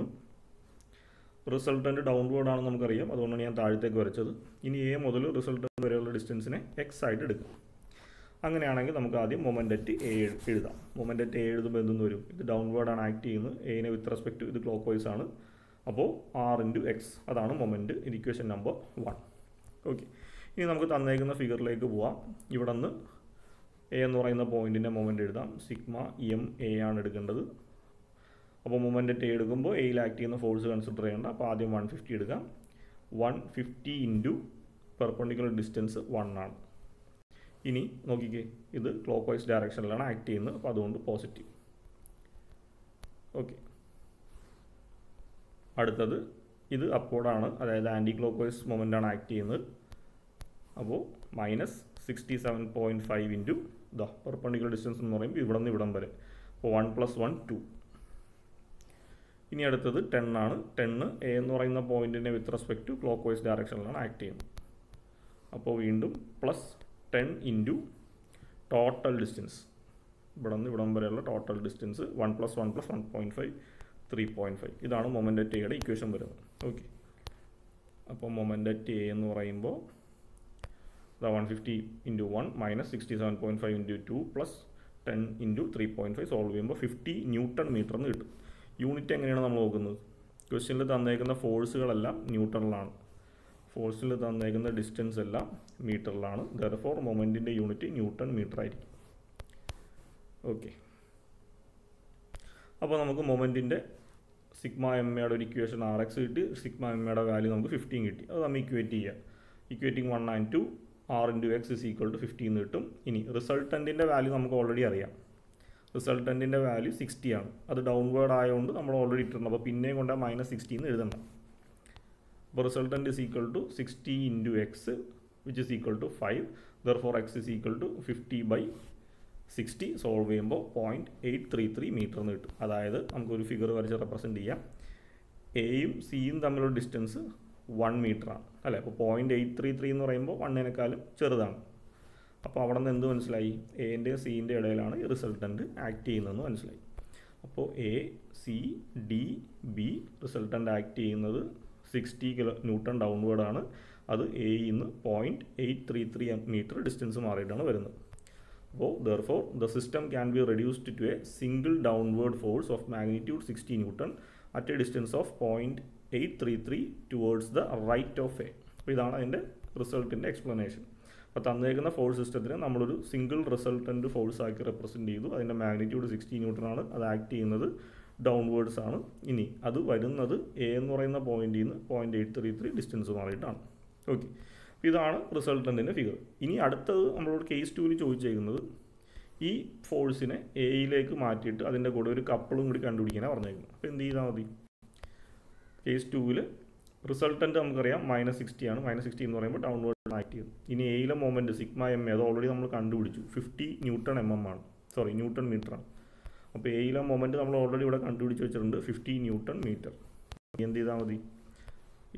റിസൾട്ടൻ്റ് ഡൗൺവേർഡ് ആണെന്ന് നമുക്കറിയാം, അതുകൊണ്ടാണ് ഞാൻ താഴത്തേക്ക് വരച്ചത്. ഇനി എ മുതൽ റിസൾട്ടൻ്റ് വരെയുള്ള ഡിസ്റ്റൻസിനെ എക്സ് ആയിട്ട് എടുക്കാം. അങ്ങനെയാണെങ്കിൽ നമുക്ക് ആദ്യം മൊമെൻ്റ് അറ്റ് എ എഴുതാം. മൊമെൻ്റ് അറ്റ് എ എഴുതുമ്പോൾ എന്തെന്ന് വരും? ഇത് ഡൗൺവേർഡ് ആണ് ആക്ട് ചെയ്യുന്നത്, എനെ വിത്ത് റെസ്പെക്ട് ഇത് ക്ലോക്ക് വൈസ് ആണ്. അപ്പോൾ ആർ ഇൻറ്റു എക്സ്, അതാണ് മൊമെൻ്റ്, ഇക്വേഷൻ നമ്പർ 1. ഓക്കെ, ഇനി നമുക്ക് തന്നേക്കുന്ന ഫിഗറിലേക്ക് പോവാം. ഇവിടെ നിന്ന് എ എന്ന് പറയുന്ന പോയിൻറ്റിൻ്റെ മൊമെൻ്റ് എഴുതാം. സിഗ്മ എം എ ആണ് എടുക്കേണ്ടത്. അപ്പോൾ മൊമെൻ്റ് അറ്റ് എ എടുക്കുമ്പോൾ എയിൽ ആക്ട് ചെയ്യുന്ന ഫോഴ്സ് കൺസിഡർ ചെയ്യേണ്ട. അപ്പോൾ ആദ്യം 150 എടുക്കാം. 150 ഇൻറ്റു പെർപെൻഡിക്കുലർ ഡിസ്റ്റൻസ് 1 ആണ്. ഇനി നോക്കിക്കേ, ഇത് ക്ലോക്ക് വൈസ് ഡയറക്ഷനിലാണ് ആക്ട് ചെയ്യുന്നത്, അപ്പോൾ അതുകൊണ്ട് പോസിറ്റീവ്. ഓക്കെ, അടുത്തത് ഇത് അപ്വേർഡാണ്, അതായത് ആൻറ്റി ക്ലോക്ക് വൈസ് മൊമെൻ്റാണ് ആക്ട് ചെയ്യുന്നത്. അപ്പോൾ -67.5 ഇൻറ്റു പെർപെൻഡിക്കുലർ ഡിസ്റ്റൻസ് എന്ന് പറയുമ്പോൾ ഇവിടെ നിന്ന് ഇവിടം വരെ. അപ്പോൾ 1 + 1 2. ഇനി അടുത്തത് 10 ആണ്. 10 എ എന്ന് പറയുന്ന പോയിൻറ്റിനെ with respect to clock vice ഡയറക്ഷനിലാണ് ആക്ട് ചെയ്യുന്നത്. അപ്പോൾ വീണ്ടും +10 ഇൻറ്റു ടോട്ടൽ ഡിസ്റ്റൻസ്, ഇവിടെ നിന്ന് ഇവിടം വരെയുള്ള ടോട്ടൽ ഡിസ്റ്റൻസ് 1 + 1 + 1.5 3.5. ഇതാണ് മൊമെൻ്റ് അറ്റ് എയുടെ ഇക്വേഷൻ വരുന്നത്. ഓക്കെ, അപ്പോൾ മൊമെൻ്റ് അറ്റ് എ എന്ന് പറയുമ്പോൾ 150 ഇൻറ്റു 1 -67.5 ഇൻറ്റു 2 + 10 ഇൻറ്റു 3.5 സോൾവ് ചെയ്യുമ്പോൾ 50 ന്യൂട്ടൺ മീറ്റർ എന്ന് കിട്ടും. യൂണിറ്റ് എങ്ങനെയാണ് നമ്മൾ നോക്കുന്നത്? ക്വസ്റ്റ്യനിൽ തന്നേക്കുന്ന ഫോഴ്സുകളെല്ലാം ന്യൂട്ടണിലാണ്, ഫോഴ്സിൽ തന്നേക്കുന്ന ഡിസ്റ്റൻസ് എല്ലാം മീറ്ററിലാണ്. ദെർഫോർ മൊമെൻറ്റിൻ്റെ യൂണിറ്റ് ന്യൂട്ടൺ മീറ്റർ ആയിരിക്കും. ഓക്കെ, അപ്പോൾ നമുക്ക് മൊമെൻറ്റിൻ്റെ സിഗ്മ എം എയുടെ ഒരു ഇക്വേഷൻ ആർ എക്സ് കിട്ടി, സിഗ്മ എം എയുടെ വാല്യൂ നമുക്ക് 15 കിട്ടി. അത് നമ്മൾ ഇക്വേറ്റ് ചെയ്യുക. Equating 1 and 2 R into X is equal to 15 എന്ന് കിട്ടും. ഇനി റിസൾട്ടൻറ്റിൻ്റെ വാല്യൂ നമുക്ക് ഓൾറെഡി അറിയാം. റിസൾട്ടൻറ്റിൻ്റെ വാല്യൂ 60 ആണ്. അത് ഡൗൺവേർഡ് ആയതുകൊണ്ട് നമ്മൾ ഓൾറെഡി ഇട്ടിട്ടുണ്ട്. അപ്പോൾ പിന്നെയും കൊണ്ട് -60 എന്ന് എഴുതണ്ട. അപ്പോൾ resultant is equal to 60 into X which is equal to 5. Therefore X is equal to 50/60. Solve ചെയ്യുമ്പോൾ 0.833 മീറ്റർ എന്ന് കിട്ടും. അതായത് നമുക്കൊരു ഫിഗർ വരച്ച് റെപ്രസെൻറ്റ് ചെയ്യാം. എയും സിയും തമ്മിലുള്ള ഡിസ്റ്റൻസ് 1 മീറ്ററാണ് അല്ലേ. അപ്പോൾ 0.833 എന്ന് പറയുമ്പോൾ 1-നേക്കാളും ചെറുതാണ്. അപ്പോൾ അവിടെ നിന്ന് എന്ത് മനസ്സിലായി? എൻ്റെയും സിൻ്റെ ഇടയിലാണ് ഈ റിസൾട്ടൻറ്റ് ആക്ട് ചെയ്യുന്നതെന്ന് മനസ്സിലായി. അപ്പോൾ A C D B resultant act ചെയ്യുന്നത് 60 kN ഡൗൺവേർഡ് ആണ്. അത് എയിൽ നിന്ന് 0.833 മീറ്റർ ഡിസ്റ്റൻസ് മാറിയിട്ടാണ് വരുന്നത്. അപ്പോൾ therefore the system can be reduced to a single downward force of magnitude 60 N at a distance of 0.833 towards the right of A. അപ്പോൾ ഇതാണ് അതിൻ്റെ റിസൾട്ടിൻ്റെ എക്സ്പ്ലനേഷൻ. അപ്പോൾ തന്നേക്കുന്ന ഫോഴ്സ് സിസ്റ്റത്തിന് നമ്മളൊരു സിംഗിൾ റിസൾട്ടൻ്റ് ഫോഴ്സ് ആക്കി റെപ്രസെൻറ്റ് ചെയ്തു. അതിൻ്റെ മാഗ്നിറ്റ്യൂഡ് 60 N ആണ്. അത് ആക്ട് ചെയ്യുന്നത് ഡൗൺവേർഡ്സ് ആണ്. ഇനി അത് വരുന്നത് എ എന്ന് പറയുന്ന പോയിന്റിൽ നിന്ന് 0.833 ഡിസ്റ്റൻസ് മാറിയിട്ടാണ്. ഓക്കെ, ഇതാണ് റിസൾട്ടൻറ്റിൻ്റെ ഫിഗർ. ഇനി അടുത്തത് നമ്മളോട് കേസ് 2-ൽ ചോദിച്ചേക്കുന്നത് ഈ ഫോഴ്സിനെ എയിലേക്ക് മാറ്റിയിട്ട് അതിൻ്റെ കൂടെ ഒരു കപ്പിളും കൂടി കണ്ടുപിടിക്കാനാണ് പറഞ്ഞേക്കുന്നത്. അപ്പോൾ എന്ത് ചെയ്താൽ മതി? കേസ് 2-ൽ റിസൾട്ടൻ്റ് നമുക്കറിയാം -60 ആണ്. -60 എന്ന് പറയുമ്പോൾ ഡൗൺവേർഡ് ആക്ട് ചെയ്യും. ഇനി എയിലെ മൊമെൻറ്റ് സിഗ്മ എം എ അത് ഓൾറെഡി നമ്മൾ കണ്ടുപിടിച്ചു. 50 Nm ആണ്, സോറി ന്യൂട്ടൺ മീറ്ററാണ്. അപ്പോൾ എയിലെ മൊമെൻറ്റ് നമ്മൾ ഓൾറെഡി ഇവിടെ കണ്ടുപിടിച്ച് വെച്ചിട്ടുണ്ട് 50 Nm. എന്ത് ചെയ്താൽ മതി?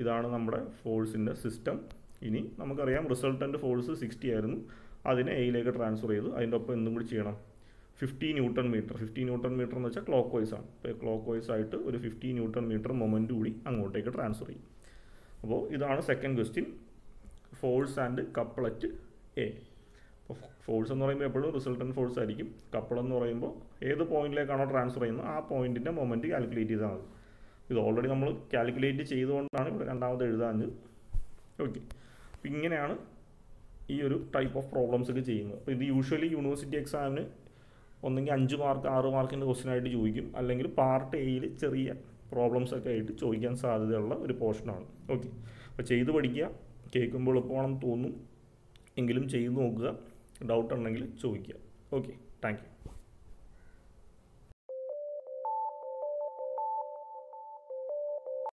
ഇതാണ് നമ്മുടെ ഫോഴ്സിൻ്റെ സിസ്റ്റം. ഇനി നമുക്കറിയാം റിസൾട്ടൻ്റ് ഫോഴ്സ് 60 ആയിരുന്നു, അതിനെ എയിലേക്ക് ട്രാൻസ്ഫർ ചെയ്തു. അതിൻ്റെ ഒപ്പം എന്തും കൂടി ചെയ്യണം, 50 ന്യൂട്ടൺ മീറ്റർ. 50 ന്യൂട്ടൺ മീറ്റർ എന്ന് വെച്ചാൽ ക്ലോക്ക് വൈസ് ആണ്. അപ്പോൾ ക്ലോക്ക് വൈസ് ആയിട്ട് ഒരു 50 ന്യൂട്ടൺ മീറ്റർ മൊമെൻറ്റ് കൂടി അങ്ങോട്ടേക്ക് ട്രാൻസ്ഫർ ചെയ്യും. അപ്പോൾ ഇതാണ് second question, force and couple at A. അപ്പോൾ ഫോഴ്സ് എന്ന് പറയുമ്പോൾ എപ്പോഴും റിസൾട്ടൻ്റ് ഫോഴ്സ് ആയിരിക്കും. കപ്പിൾ എന്ന് പറയുമ്പോൾ ഏത് പോയിന്റിലേക്കാണോ ട്രാൻസ്ഫർ ചെയ്യുന്നത് ആ പോയിന്റിൻ്റെ മൊമെൻറ്റ് കാൽക്കുലേറ്റ് ചെയ്താൽ മതി. ഇത് ഓൾറെഡി നമ്മൾ കാൽക്കുലേറ്റ് ചെയ്തുകൊണ്ടാണ് ഇവിടെ രണ്ടാമത് എഴുതാഞ്ഞത്. ഓക്കെ, അപ്പോൾ ഇങ്ങനെയാണ് ഈ ഒരു ടൈപ്പ് ഓഫ് പ്രോബ്ലംസ് ഒക്കെ ചെയ്യുന്നത്. അപ്പോൾ ഇത് യൂഷ്വലി യൂണിവേഴ്സിറ്റി എക്സാമിന് ഒന്നെങ്കിൽ 5 മാർക്ക് 6 മാർക്കിൻ്റെ ക്വസ്റ്റ്യൻ ആയിട്ട് ചോദിക്കും, അല്ലെങ്കിൽ പാർട്ട് എയിൽ ചെറിയ പ്രോബ്ലംസ് ഒക്കെ ആയിട്ട് ചോദിക്കാൻ സാധ്യതയുള്ള ഒരു പോർഷനാണ്. ഓക്കെ, അപ്പോൾ ചെയ്ത് പഠിക്കുക. കേൾക്കുമ്പോൾ എളുപ്പമാണെന്ന് തോന്നും, എങ്കിലും ചെയ്ത് നോക്കുക. ഡൗട്ട് ഉണ്ടെങ്കിൽ ചോദിക്കുക. Okay, thank you.